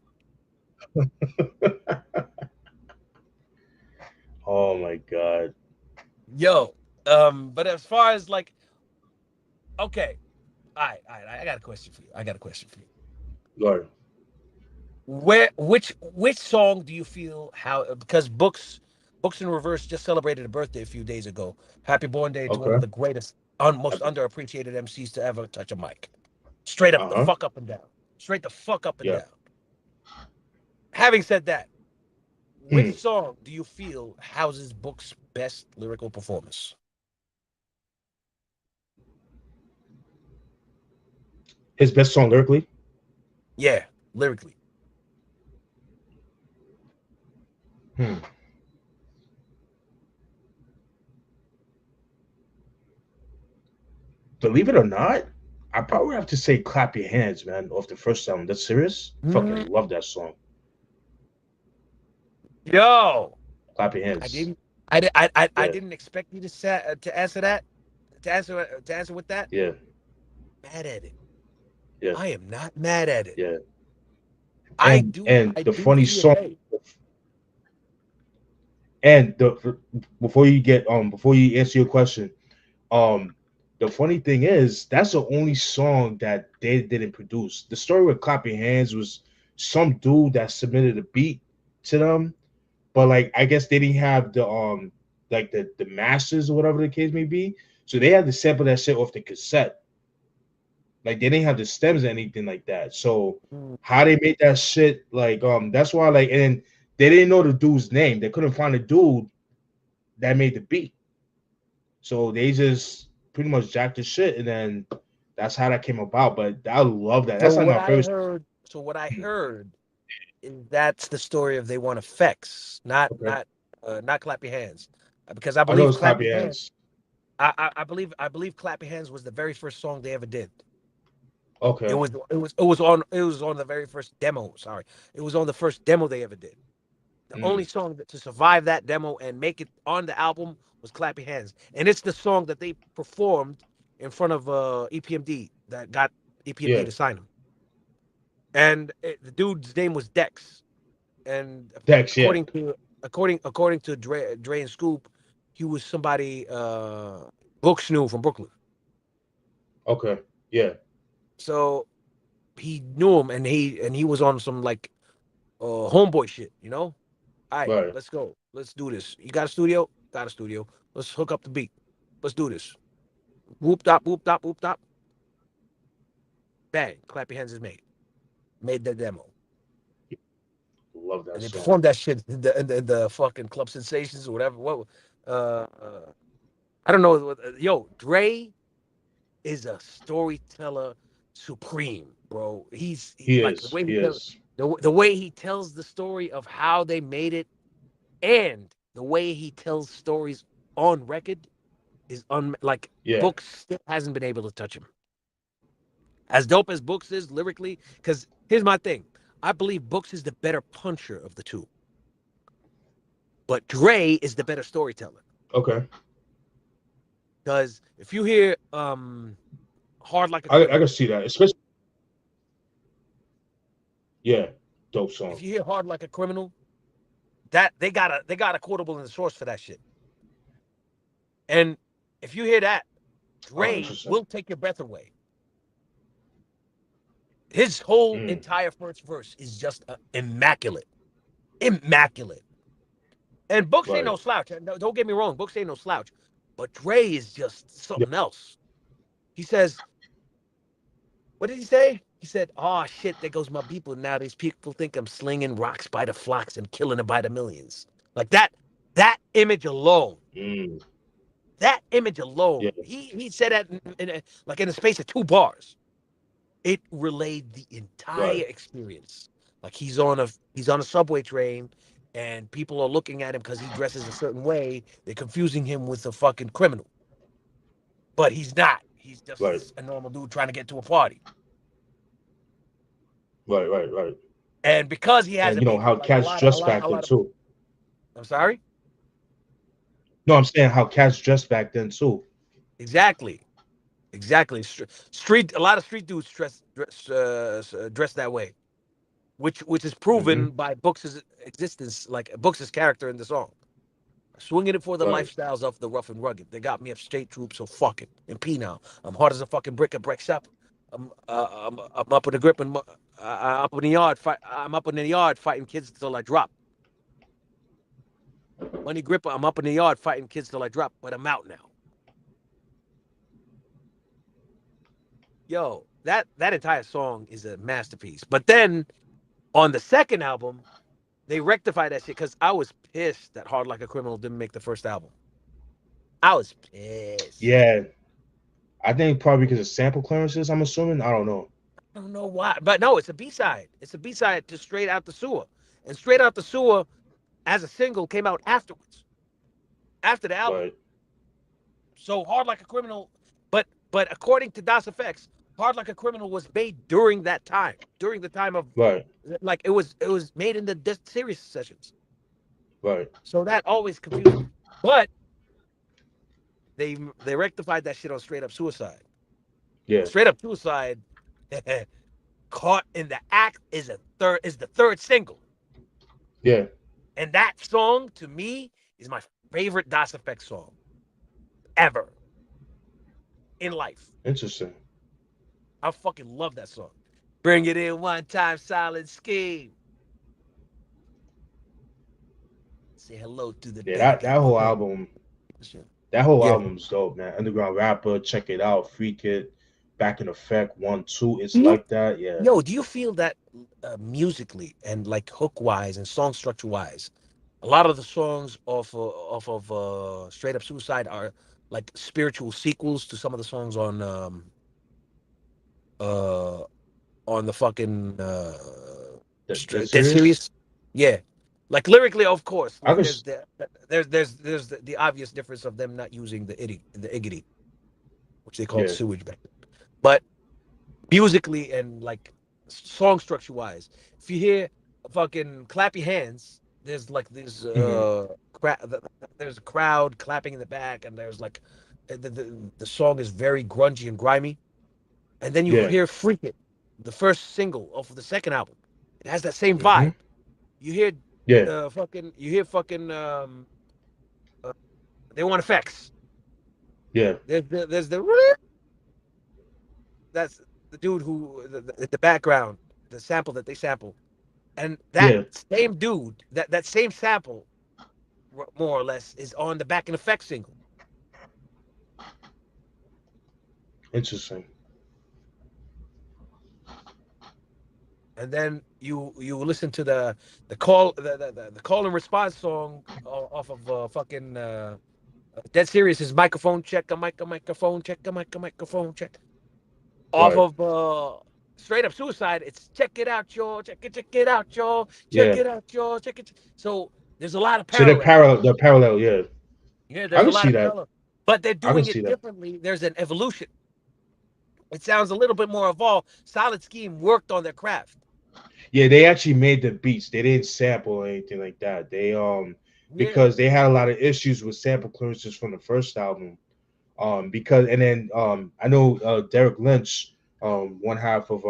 Oh my god. Yo, but as far as like, okay, all right, I got a question for you. I got a question for you. Lord. Which song do you feel how because books in reverse just celebrated a birthday a few days ago. Happy born day to one of Okay. the greatest, most underappreciated MCs to ever touch a mic. Straight up Uh the huh. fuck up and down. Straight the fuck up and Yeah. down. Having said that, which Mm. song do you feel houses Book's best lyrical performance? His best song lyrically. Yeah, lyrically. Hmm. believe it or not, I probably have to say "Clap Your Hands," man, off the first album. That's serious. Mm, Fucking love that song. yo, "Clap Your I Hands." didn't. I Yeah, didn't expect you to say to answer that. To answer with that. yeah, Mad at it. yeah, I am not mad at it. yeah. I And do. and I the do funny see it. song, Hey, and the before you answer your question, um, the funny thing is that's the only song that they didn't produce. The story with "Clap Your Hands" was some dude that submitted a beat to them, but like I guess they didn't have the masters or whatever the case may be. So they had to sample that shit off the cassette. Like they didn't have the stems or anything like that. So mm, how they made that shit that's why like and they didn't know the dude's name. They couldn't find the dude that made the beat. So they just pretty much jacked the shit and then that's how that came about. But I love that. so That's like what my I favorite. heard. So what I heard is that's the story of They Want Effects, Okay. not Clap Your Hands, because I I know believe it's Clap Clap Your Your Hands. Hands. I believe Clap Your Hands was the very first song they ever did. It Okay. was it was on the very first demo. Sorry, it was on the first demo they ever did. The only Mm, song to survive that demo and make it on the album was "Clap Your Hands," and it's the song that they performed in front of EPMD that got EPMD yeah. to sign him. And the dude's name was Dex. And Dex, yeah. according to Dre and Scoop, he was somebody Book knew from Brooklyn. Okay. Yeah. So he knew him, and he was on some like homeboy shit, you know. All right, Right. let's go. Let's do this. You got a studio? Got a studio. Let's hook up the beat. Let's do this. Whoop top, whoop top, whoop top. Bang. Clap Your Hands is made. Made the demo. Love that And they song. performed that shit in the fucking Club Sensations or whatever. What? I don't know. Yo, Dre is a storyteller supreme, bro. He Like the is. way he He tells is. the way he tells the story of how they made it, and the way he tells stories on record is like Yeah. Books still hasn't been able to touch him. As dope as Books is lyrically, because here's my thing. I believe Books is the better puncher of the two, but Dre is the better storyteller. Okay. Because if you hear Hard Like a I can Criminal, see that. Especially yeah. Dope if song. you hear Hard Like a Criminal, that they got a quotable in the source for that shit. And if you hear that, Oh, Dre interesting. will take your breath away. His whole Mm. entire first verse is just immaculate, immaculate. And Books ain't no Right. slouch. Don't get me wrong, Books ain't no slouch, but Dre is just Yeah. something else. He says, "What did he say?" He said, "Oh shit, there goes my people. Now these people think I'm slinging rocks by the flocks and killing them by the millions." Like that. That image alone. Mm. That image Yeah. alone. He said that like in the space of 2 bars. It relayed the Right. entire experience. Like he's on a subway train, and people are looking at him because he dresses a certain way. They're confusing him with a fucking criminal, but he's not. He's Right. just a normal dude trying to get to a party. Right. Right. Right. And because he And hasn't you know made how like a cats lot of a dressed lot back a then lot of. too. I'm sorry. No, I'm saying how cats dressed back then too. Exactly. Exactly. Street. A lot of street dudes dress that way, which is Hmm. proven by Books' existence, like Books' character in the song. Swinging it for the Right. lifestyles of the rough and rugged. They got me up state troops, so fuck it. And P now. I'm hard as a fucking brick at Breck Shop. I'm up in the grip and up in the yard. I'm up in the yard fighting kids till I drop. Money gripper. I'm up in the yard fighting kids till I drop. But I'm out now. Yo, that entire song is a masterpiece. But then on the second album, they rectified that shit because I was pissed that Hard Like a Criminal didn't make the first album. I was pissed. Yeah. I think probably because of sample clearances. I'm assuming. I don't know. I don't know why, but no, it's a B side. It's a B side to Straight Out the Sewer, and Straight Out the Sewer as a single came out afterwards, after the album. Right. So Hard Like a Criminal, but but according to Das Effects, Hard Like a Criminal was made during that time, during the time of Right. like it was made in the Serious sessions. Right. So that always confused me. But they rectified that shit on Straight Up Suicide. On Yeah. Straight Up Suicide, Caught in the Act is the third single. Yeah. And that song to me is my favorite Das Effects song ever in life. Interesting. I fucking love that song. Bring it in one time, Silent Scheme. Say hello to the Yeah. day. That whole album. That whole Yeah. album's dope, man. Underground Rapper, check it out. Freak It, Back in Effect, 1, 2. It's You, like that. Yeah. yo, do you feel that musically and like hook wise and song structure wise, a lot of the songs off of Straight Up Suicide are like spiritual sequels to some of the songs uh on the fucking That Dead serious? Serious. Yeah, like lyrically, of course. I Like could. there's the obvious difference of them not using the iggity, which they called Yeah. sewage back then. But musically and like song structure wise, if you hear fucking clap your hands, there's like this Hmm. there's a crowd clapping in the back, and there's like the song is very grungy and grimy. And then you Yeah. hear Freak It, the first single of the second album. It has that same Hmm. vibe. You hear Yeah. fucking uh, they want effects. Yeah. There's the that's the dude who the background, the sample that they sample. And that Yeah. same dude, that same sample more or less is on the Back in Effect single. Interesting. And then you listen to the call and response song off of fucking Dead Serious is microphone check a microphone check a microphone check. Off Right. of Straight Up Suicide, it's check it out, y'all, check it out, y'all, check Yeah. it out, y'all, check it. So there's a lot of So they're parallel. parallel. They're parallel. Yeah. Yeah, I there's a can lot see of that. parallel, but they're I can doing see it that. differently. There's an evolution. It sounds a little bit more evolved. Solid Scheme worked on their craft. Yeah, they actually made the beats. They didn't sample or anything like that. They Yeah, because they had a lot of issues with sample clearances from the first album. Because and then I know Derek Lynch, one half of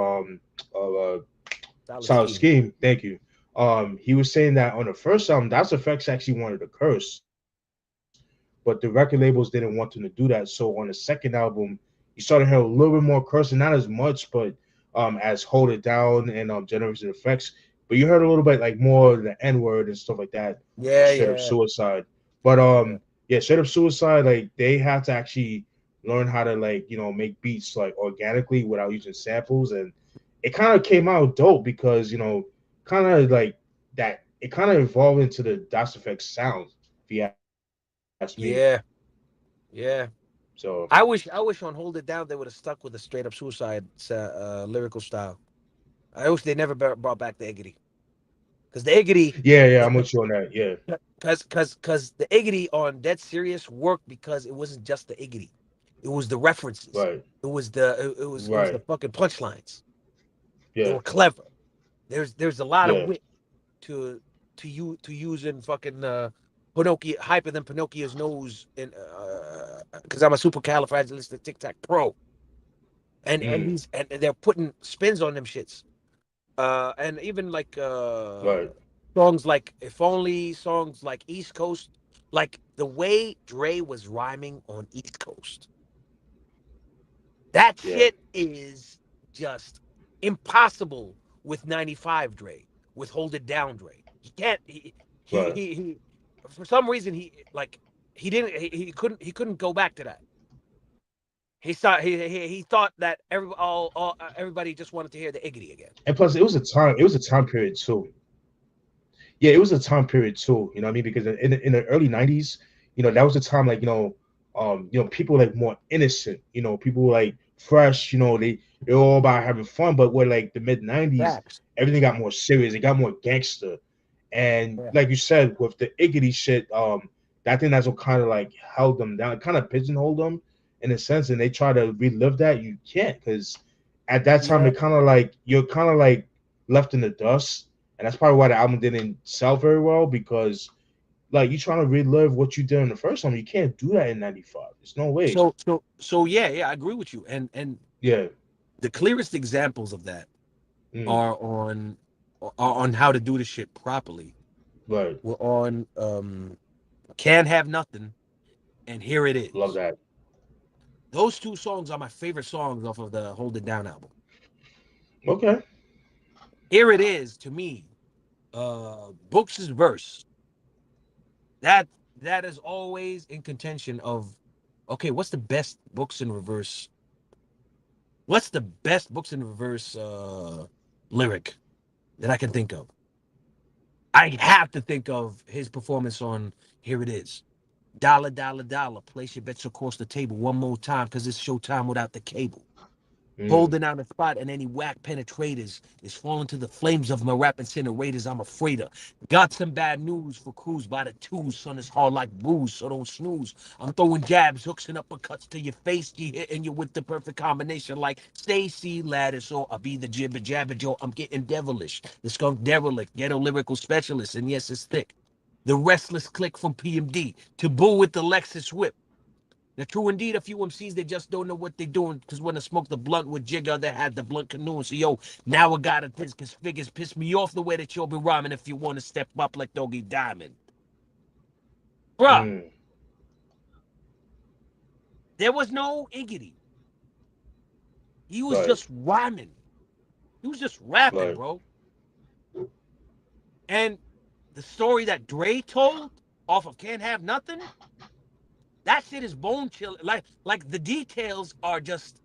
Solid Solid Scheme. Scheme. Thank you. He was saying that on the first album, Das Effects actually wanted to curse, but the record labels didn't want them to do that. So on the second album, you started hearing a little bit more cursing, not as much, but as Hold It Down and Generation Effects. But you heard a little bit like more of the N word and stuff like that on Yeah, Straight Up yeah, Suicide. But yeah, yeah, Straight Up Suicide, like they had to actually learn how to like make beats like organically without using samples, and it kind of came out dope because kind of like that. It kind of evolved into the Das Effects sound, if you ask me. yeah, yeah. So I wish on Hold It Down they would have stuck with the Straight Up Suicide lyrical style. I wish they never brought back the Iggity, because the Iggity, yeah, I'm with you on that. Yeah, because the Iggity on Dead Serious worked because it wasn't just the Iggity, it was the references, right, it was the right, fucking punchlines. They yeah, were clever. There's a lot of yeah, wit to to use in fucking Pinocchio, hyper than Pinocchio's nose in because I'm a supercalifragilistic tic tac pro, and mm, these and they're putting spins on them shits. And even like right, songs like If Only, songs like East Coast, like the way Dre was rhyming on East Coast, that yeah, shit is just impossible with 95 Dre, with Hold It Down Dre. He can't right. he for some reason he didn't he couldn't go back to that. He thought that everybody just wanted to hear the Iggity again. And plus, it was a time period too. Yeah, it was a time period too. You know what I mean? Because in the early '90s, that was the time like people were like more innocent. People were like fresh. They're all about having fun. But with like the mid '90s, Facts. everything got more serious. It got more gangster. And Yeah. like you said, with the Iggity shit, that thing that's what kind of like held them down, kind of pigeonholed them in a sense, and they try to relive that, you can't, because at that time Yeah. it kind of like you're kind of like left in the dust, and that's probably why the album didn't sell very well because like you trying to relive what you did in the first time, you can't do that in '95. There's no way. So yeah, I agree with you. And Yeah, the clearest examples of that mm, are on how to do the shit properly. right. We're on Can't Have Nothing and Here It Love Is. that. Those two songs are my favorite songs off of the Hold It Down album. Okay. Here It Is, to me, Books' verse, that that is always in contention of, okay, what's the best Books in reverse? What's the best Books in reverse lyric that I can think of? I have to think of his performance on Here It Is. Dollar, dollar, dollar. Place your bets across the table one more time because it's showtime without the cable. Mm, Holding out a spot and any whack penetrators is falling to the flames of my rap incinerators. I'm afraid of. Got some bad news for crews by the twos. Son, it's hard like booze, so don't snooze. I'm throwing jabs, hooks, and uppercuts to your face. You hitting you with the perfect combination like Stacy Lattice or I'll be the jibber jabber Joe. I'm getting devilish. The skunk derelict, ghetto lyrical specialist, and yes, it's thick. The restless click from PMD. Taboo with the Lexus whip. They're true indeed. A few MCs, they just don't know what they're doing. Because when I smoked the blunt with Jigger, they had the blunt canoe. So, yo, now I got it. Because figures piss me off the way that you'll be rhyming if you want to step up like Doggy Diamond. Bruh, mm, there was no Iggity. He was right. just rhyming. He was just rapping, Right. bro. And the story that Dre told off of Can't Have Nothing, that shit is bone chill. Like the details are just,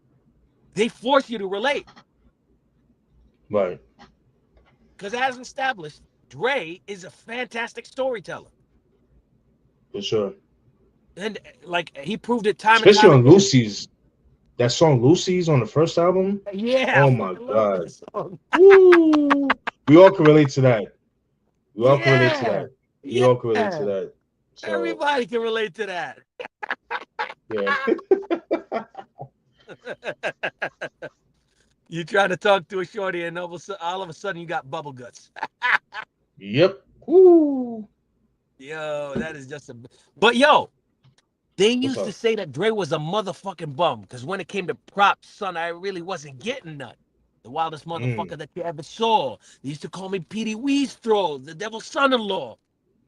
they force you to relate. Right. Because as established, Dre is a fantastic storyteller. For sure. And like he proved it time and Especially time on again. Lucy's. That song Lucy's on the first album. Yeah, I Oh my fucking love god. that song. Woo! We all can relate to that. We all can relate to Yeah. that. We all can relate to Yeah. that. So Everybody can relate to that. yeah. You try to talk to a shorty and all of a sudden you got bubble guts. Yep. Woo. Yo, that is just a. But yo, they What's used to up? say that Dre was a motherfucking bum because when it came to props, son, I really wasn't getting none. The wildest Mm, motherfucker that you ever saw. They used to call me Petey Weastro, the devil's son-in-law.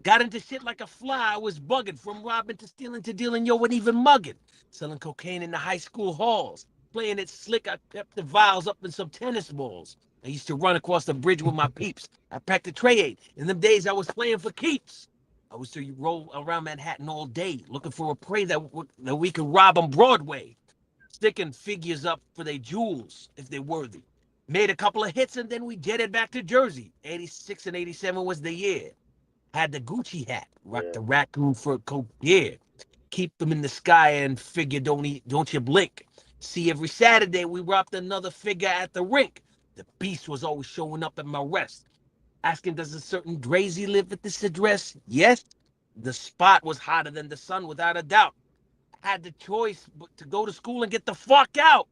Got into shit like a fly. I was bugging from robbing to stealing to dealing, yo, and even mugging. Selling cocaine in the high school halls. Playing it slick, I kept the vials up in some tennis balls. I used to run across the bridge with my peeps. I packed a tray eight. In them days, I was playing for keeps. I was to roll around Manhattan all day, looking for a prey that we could rob on Broadway. Sticking figures up for their jewels, if they're worthy. Made a couple of hits, and then we jetted back to Jersey. 86 and 87 was the year. Had the Gucci hat, rocked yeah. the raccoon fur coat, yeah. Keep them in the sky and figure don't you blink. See, every Saturday we robbed another figure at the rink. The beast was always showing up at my rest, asking does a certain Drazy live at this address? Yes. The spot was hotter than the sun without a doubt. I had the choice to go to school and get the fuck out.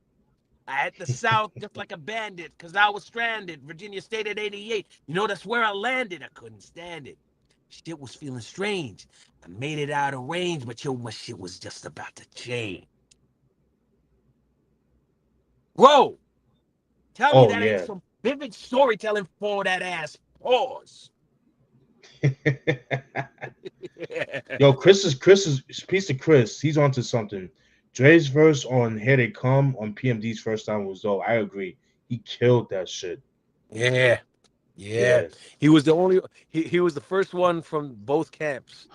I had the South just like a bandit because I was stranded. Virginia State at 88. You know, that's where I landed. I couldn't stand it. Shit was feeling strange. I made it out of range, but yo, my shit was just about to change. Bro, tell me Oh that ain't yeah. some vivid storytelling for that ass. Pause. Yo, Chris is piece of Chris. He's onto something. Dre's verse on Here They Come on PMD's first time was dope. I agree. He killed that shit. Yeah. Yeah, Yeah. he was the only he was the first one from both camps,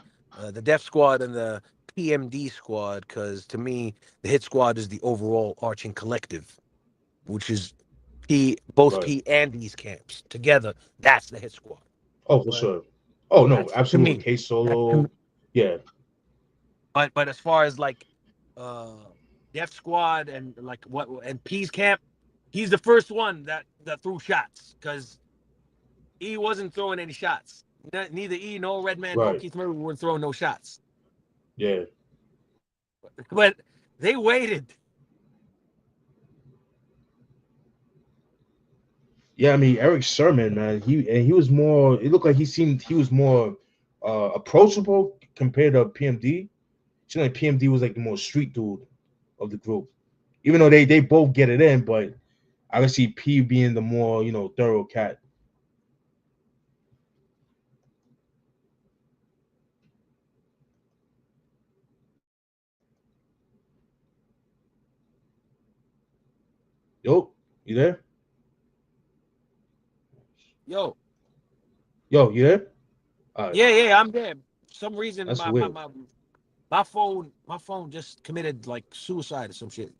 the Def Squad and the PMD Squad. Because to me, the Hit Squad is the overall arching collective, which is both Right. P and D's camps together. That's the Hit Squad. Oh, for But sure. Oh no, that's to absolutely. me. K That's to me. Solo. Yeah. But as far as like uh Def Squad and like what and P's camp, he's the first one that threw shots because E wasn't throwing any shots. Neither E nor Redman nor Right. Keith Murray were throwing no shots. Yeah. But They waited. Yeah, I mean Eric Sherman, man. He was more. It looked like he was more approachable compared to PMD. It seemed like PMD was like the more street dude of the group. Even though they both get it in, but I can see P being the more thorough cat. Yo, you there? Yo, Yo, you there? All right, yeah, I'm there. For some reason, that's my my weird. my my phone just committed like suicide or some shit.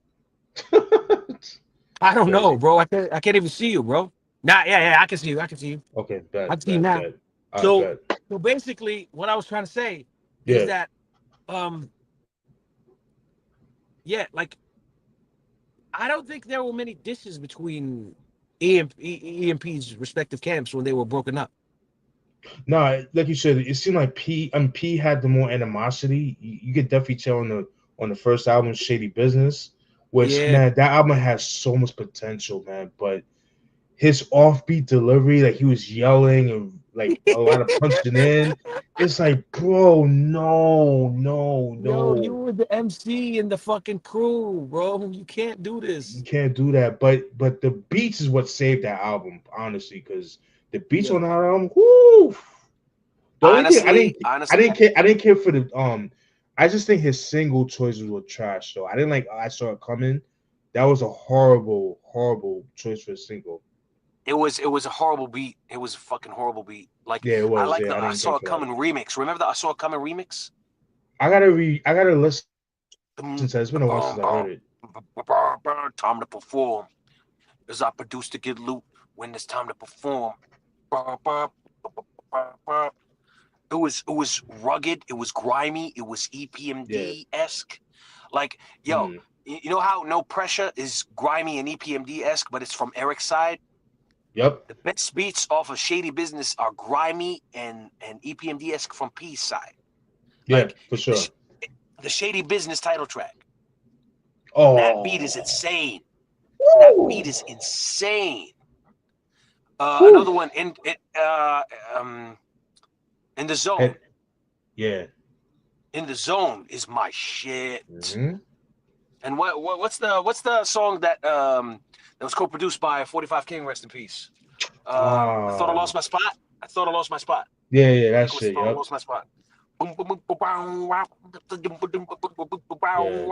I don't know, Crazy. bro. I can't even see you, bro. Nah, yeah, I can see you. I can see you. Okay, I bad, can see you bad, now. bad. All right, So bad. so basically, what I was trying to say is Yeah. that um yeah, like I don't think there were many dishes between EMP's respective camps when they were broken up. No, like you said, it seemed like P had the more animosity. You could definitely tell on the first album, Shady Business, which Yeah. man, that album has so much potential, man. But his offbeat delivery, like he was yelling and like a lot of punching in. It's like, bro, no, no, Yo, you no. were the MC in the fucking crew, bro. You can't do You this. can't do that. But the beats is what saved that album, honestly, because the beats on Yeah. that album, whoo. The only thing Honestly, I didn't care for the I just think his single choices were trash. So I didn't like I Saw It Coming. That was a horrible choice for a single. it was a horrible beat. It was a fucking horrible beat. Like Yeah, it I was. like Yeah, the I I didn't care saw it for that. coming remix. Remember the I saw it coming remix? I gotta listen to Boom, that. It's been a while since boom, I heard boom, it. time to perform. As I produce to get loot when it's time to perform. It was rugged. It was grimy. It was Yeah. EPMD esque. Like yo, Mm. you know how No Pressure is grimy and EPMD esque, but it's from Eric's side. Yep. The best beats off of Shady Business are grimy and EPMD esque from P's side. Yeah, Like for sure. the Shady Business title track. That beat is Oh. insane. That beat Woo. is insane. Whew. Another one um in the zone. Head, yeah. In the zone is my shit. Hmm. And what's the song that was co-produced by 45 King, rest in peace. I thought I Ah. lost my spot. I thought I lost my spot. Yeah, yeah, I think that it was shit. thought I Yep. lost my spot. Yeah.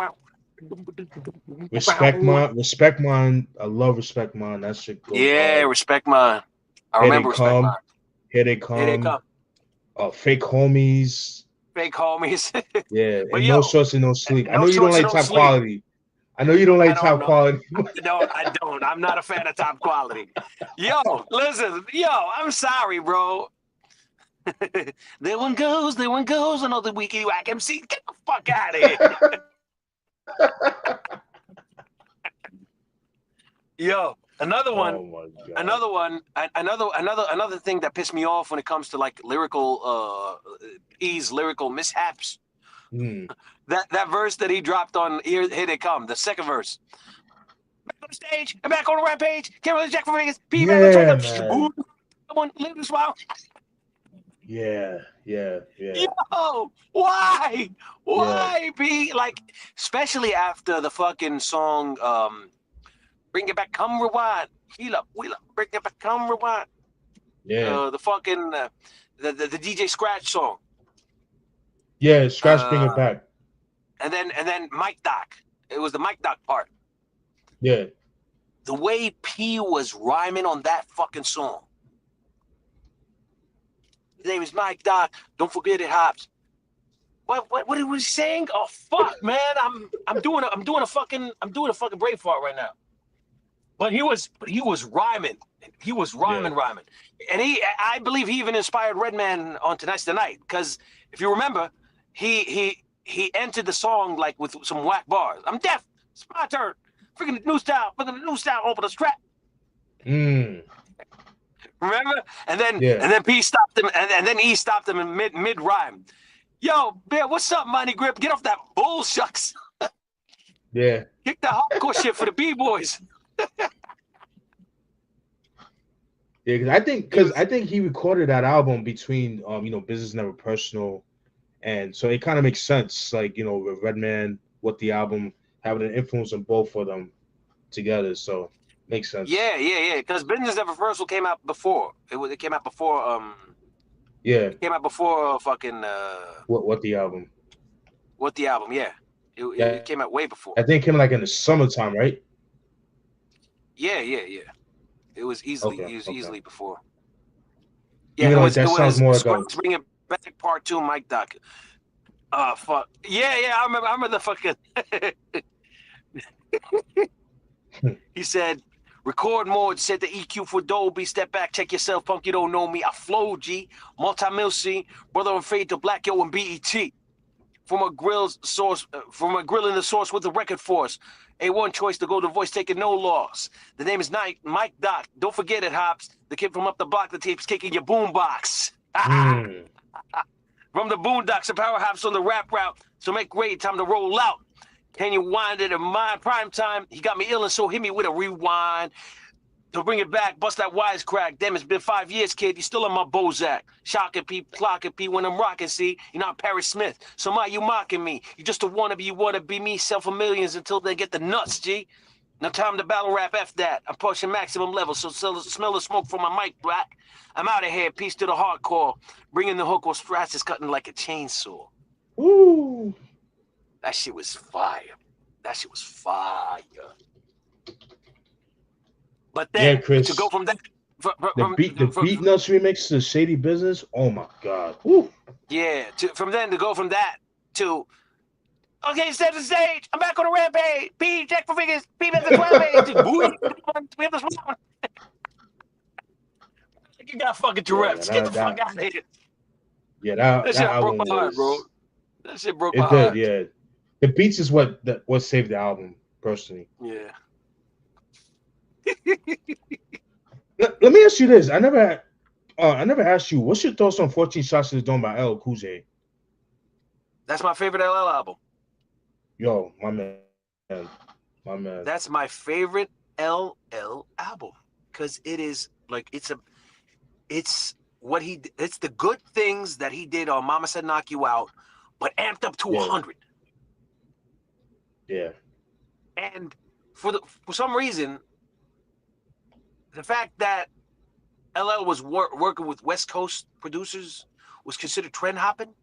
Respect mine. I love respect mine. That shit goes Yeah, hard. respect mine. I Here they remember respect come. mine. Here they Here they come. come. Fake homies. Fake homies. Yeah, But and no yo, shorts and no sleep. I no know you don't shorts and like no top sleep. quality. I know you don't I like don't top know. quality. I don't. I'm not a fan of top quality. Yo, listen, I'm sorry, bro. There one goes, another weekly whack MC. Get the fuck out of here. Yo, another one, Oh my god. another one, another thing that pissed me off when it comes to like lyrical P's lyrical mishaps. Hmm. That verse that he dropped on Here They Come, the second verse. Back on the stage and back on the rampage. Can't really jack for Vegas. P Rap turn Yeah, up. man. Come on, live this while. Yeah, yeah, yeah, Yo, why? yeah, Why be like, especially after the fucking song, Bring It Back, Come Rewind. Wheel up, Bring It Back, Come Rewind. yeah, The fucking, the DJ Scratch song. yeah. Scratch, bring it Uh, back. and then Mike Doc. It was the Mike Doc part. Yeah, The way P was rhyming on that fucking song. His name is Mike Doc. Don't forget it, Hops. What was he saying? Oh fuck, man! I'm doing a fucking Braveheart right now. But he was rhyming. He was yeah. rhyming, and I believe he even inspired Redman on Tonight's the Night. Because if you remember, he entered the song like with some whack bars. I'm deaf. It's my turn. Freaking new style. Open the strap. Mm, Remember? And then yeah. and then P stopped him, and then E stopped him in mid rhyme. Yo, Bear, what's up, Money Grip? Get off that bull shucks. Yeah. Kick the hardcore shit for the B-boys. Yeah, He because was I think he recorded that album between Business Never Personal, and so it kind of makes sense, like with Redman, what the album having an influence on both of them together. So makes sense. yeah. Because Business Never Reversal came out before. It came out before Yeah. came out before fucking What the album? what the album? Yeah, it Yeah, came out way before. I think it came like in the summertime, right? Yeah. It was Okay, okay. easily before. Yeah, Even though it that sounds was more like a Scrubs Bring It Back Part 2, Mike Doc. Fuck. Yeah, I remember the fucking he said record mode, set the EQ for Dolby, step back, check yourself, punk, you don't know me. I flow G, multi-mil C, brother I'm fade to Black Yo and BET. From a from a grill in the source with the record force. A1 choice to go to voice, taking no loss. The name is Mike Doc. Don't forget it, Hops. The kid from up the block, the tape's kicking your boombox. mm, From the boondocks, the power hops on the rap route. So make way, time to roll out. Can you wind it in my prime time? He got me ill and so hit me with a rewind. To bring it back, bust that wisecrack. Damn, it's been 5 years, kid. You still on my Bozak. Shocking P, clocking P when I'm rocking, see? You're not Paris Smith. So why you mocking me? You just a wannabe, you wanna be me, sell for millions until they get the nuts, G. No time to battle rap, F that. I'm pushing maximum level, so smell the smoke from my mic black. I'm out of here, peace to the hardcore. Bringing the hook or scratch is cutting like a chainsaw. ooh, That shit was fire. That shit was fire. But yeah, then to go Chris. from that, The Beat Nuts remix to Shady Business. Oh my god. Woo. yeah, to go from that to okay, set the stage. I'm back on the rampage. P check for figures. P back to 12 age. We have this one. You got fucking Yeah, Tourette's. Get the that fuck that out of here. yeah that That that shit broke album my heart, bro. was That shit broke my it did. heart. Yeah, the beats is what saved the album personally. Yeah. Let me ask you this. I never asked you. What's your thoughts on 14 Shots to the Dome by L Cool J? That's my favorite LL album. Yo, my man. That's my favorite LL album because it is like it's the good things that he did on Mama Said Knock You Out, but amped up to Yeah, 100. yeah, And for some reason, the fact that LL was working with West Coast producers was considered trend hopping.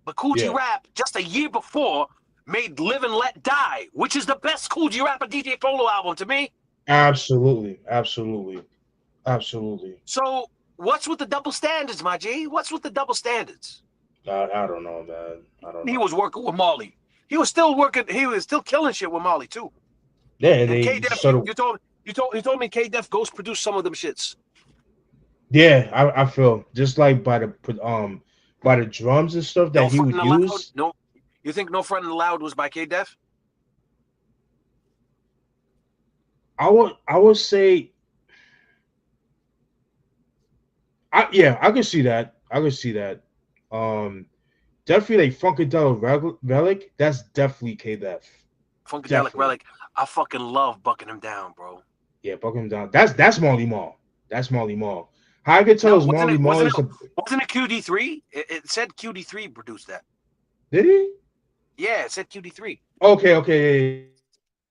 But Cool G yeah. Rap just a year before made Live and Let Die, which is the best Cool G Rap and DJ Polo album to me. Absolutely, absolutely, absolutely. So what's with the double standards, my G? What's with the double standards? I don't know, man. I don't He know. was working with Marley. He was still working. He was still killing shit with Marley too. Yeah, and And K they Def, sort of you told me K Def Ghost produced some of them shits. yeah. I feel just like by the drums and stuff No that he Frontin' would Allowed. use. No, you think No Frontin' Allowed was by K Def? I would say I could see that. I could see that. Um, definitely like Funkadelic Relic. That's definitely K Def. Funkadelic Definitely. Relic. I fucking love bucking him down, bro. Yeah, buck him down. That's Marley Marl. That's Marley Marl. How I could tell No, is Marley Marl is a wasn't it QD3? It said QD3 produced that. did he? Yeah, it said QD3. Okay.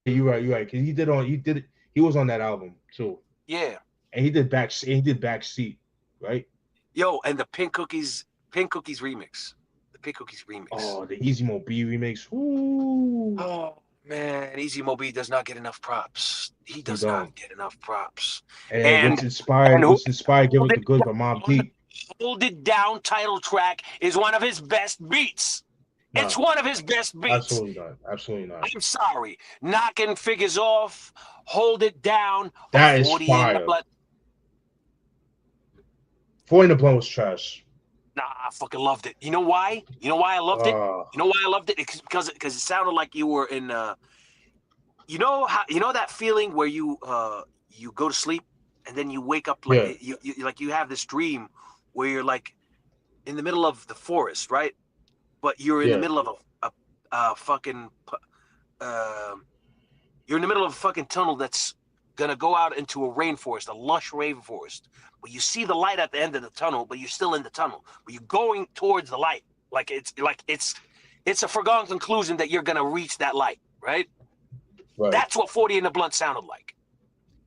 Yeah, you're right. You're right. Cause he was on that album too, Yeah. and he did backseat, right? Yo, and the Pink Cookies remix. The Pink Cookies remix. Oh, the Easy Mo B remix. Ooh, Oh man, Easy Moby does not get enough props. He he does not don't. get enough props. And And who what's inspired Give hold It it the Goods by Mob down, Deep. hold it down title track is one of his best beats. Nah, It's one of his best beats. absolutely not. Absolutely not. I'm sorry. Knocking figures off, hold it down, or That is 40 in the fire. blood. 40 in the Blunt was trash. Nah, I fucking loved it. You know why? You know why I loved it? Uh You know why I loved it? It's because it sounded like you were in you know how you know that feeling where you go to sleep and then you wake up yeah, like you like you have this dream where you're like in the middle of the forest, right? But you're in the yeah. middle of a fucking You're in the middle of a fucking tunnel that's gonna go out into a rainforest, a lush rainforest, but you see the light at the end of the tunnel, but you're still in the tunnel, but you're going towards the light. Like it's a foregone conclusion that you're gonna reach that light, right? Right. That's what 40 in the Blunt sounded like.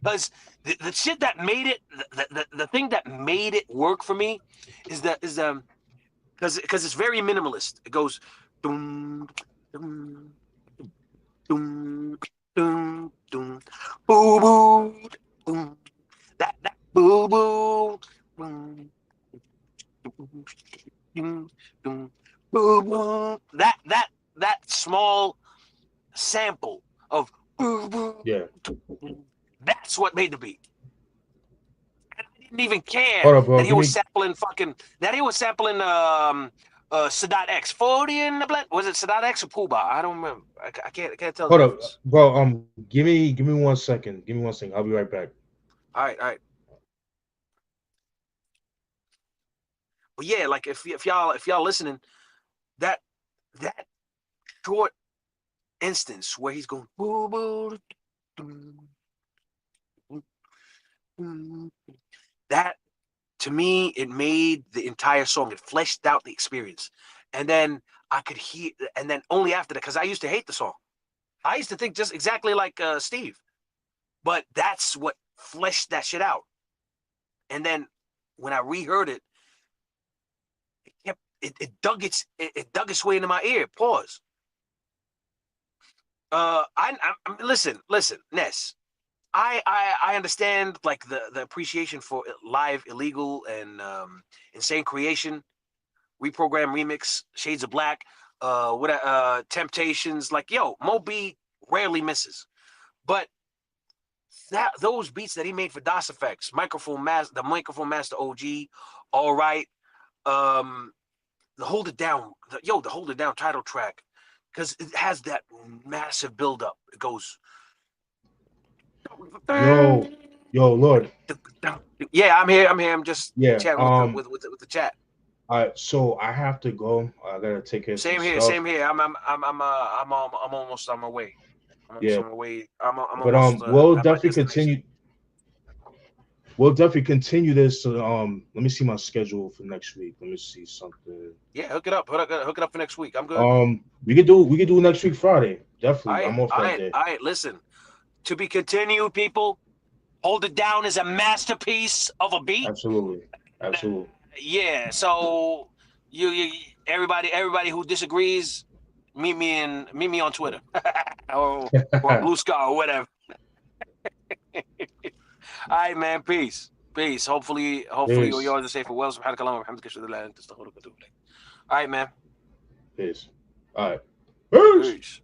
Because the shit that made it, the thing that made it work for me is because it's very minimalist. It goes doom doom doom doom doom boo boo boom that boo boo boom doom doom boo boo that small sample of boo boo. Yeah. That's what made the beat. And I didn't even care Hold up, bro. that he was sampling Sadat X. 40 in the Blunt. Was it Sadat X or Pooh I don't remember. I can't tell. Hold up, bro. Give me 1 second. Give me 1 second. I'll be right back. All right. But yeah, like if y'all listening, that short instance where he's going boo boo, that to me it made the entire song. It fleshed out the experience, and then I could hear, and then only after that, because I used to hate the song. I used to think just exactly like Steve, but that's what fleshed that shit out. And then when I reheard it, it dug its way into my ear. Pause. I listen, Ness. I understand like the appreciation for live, illegal, and insane creation, reprogram, remix, Shades of Black, Temptations. Like Moby rarely misses, but those beats that he made for DOS Effects, the Microphone Master OG, all right, the Hold It Down, the Hold It Down title track, because it has that massive buildup. It goes. Yo, Lord. Yeah, I'm here. I'm just chatting with the chat. All right, so I have to go. I gotta take care of some stuff. Same here. I'm almost on my way. Yeah, I'm but almost. we'll definitely continue. We'll definitely continue this. Let me see my schedule for next week. Let me see something. Yeah, hook it up for next week. I'm good. We could do next week Friday. Definitely, I'm off that day. All right, listen. To be continued, people. Hold It Down is a masterpiece of a beat. Absolutely. Yeah. So you everybody who disagrees, meet me on Twitter or Blue Sky or whatever. All right, man. Peace. Hopefully yours are safe and well. Subhanaka Allahumma wa bihamdika ashhadu an la ilaha illa anta astaghfiruka wa atubu ilayk. All right, man. Peace. All right. Peace.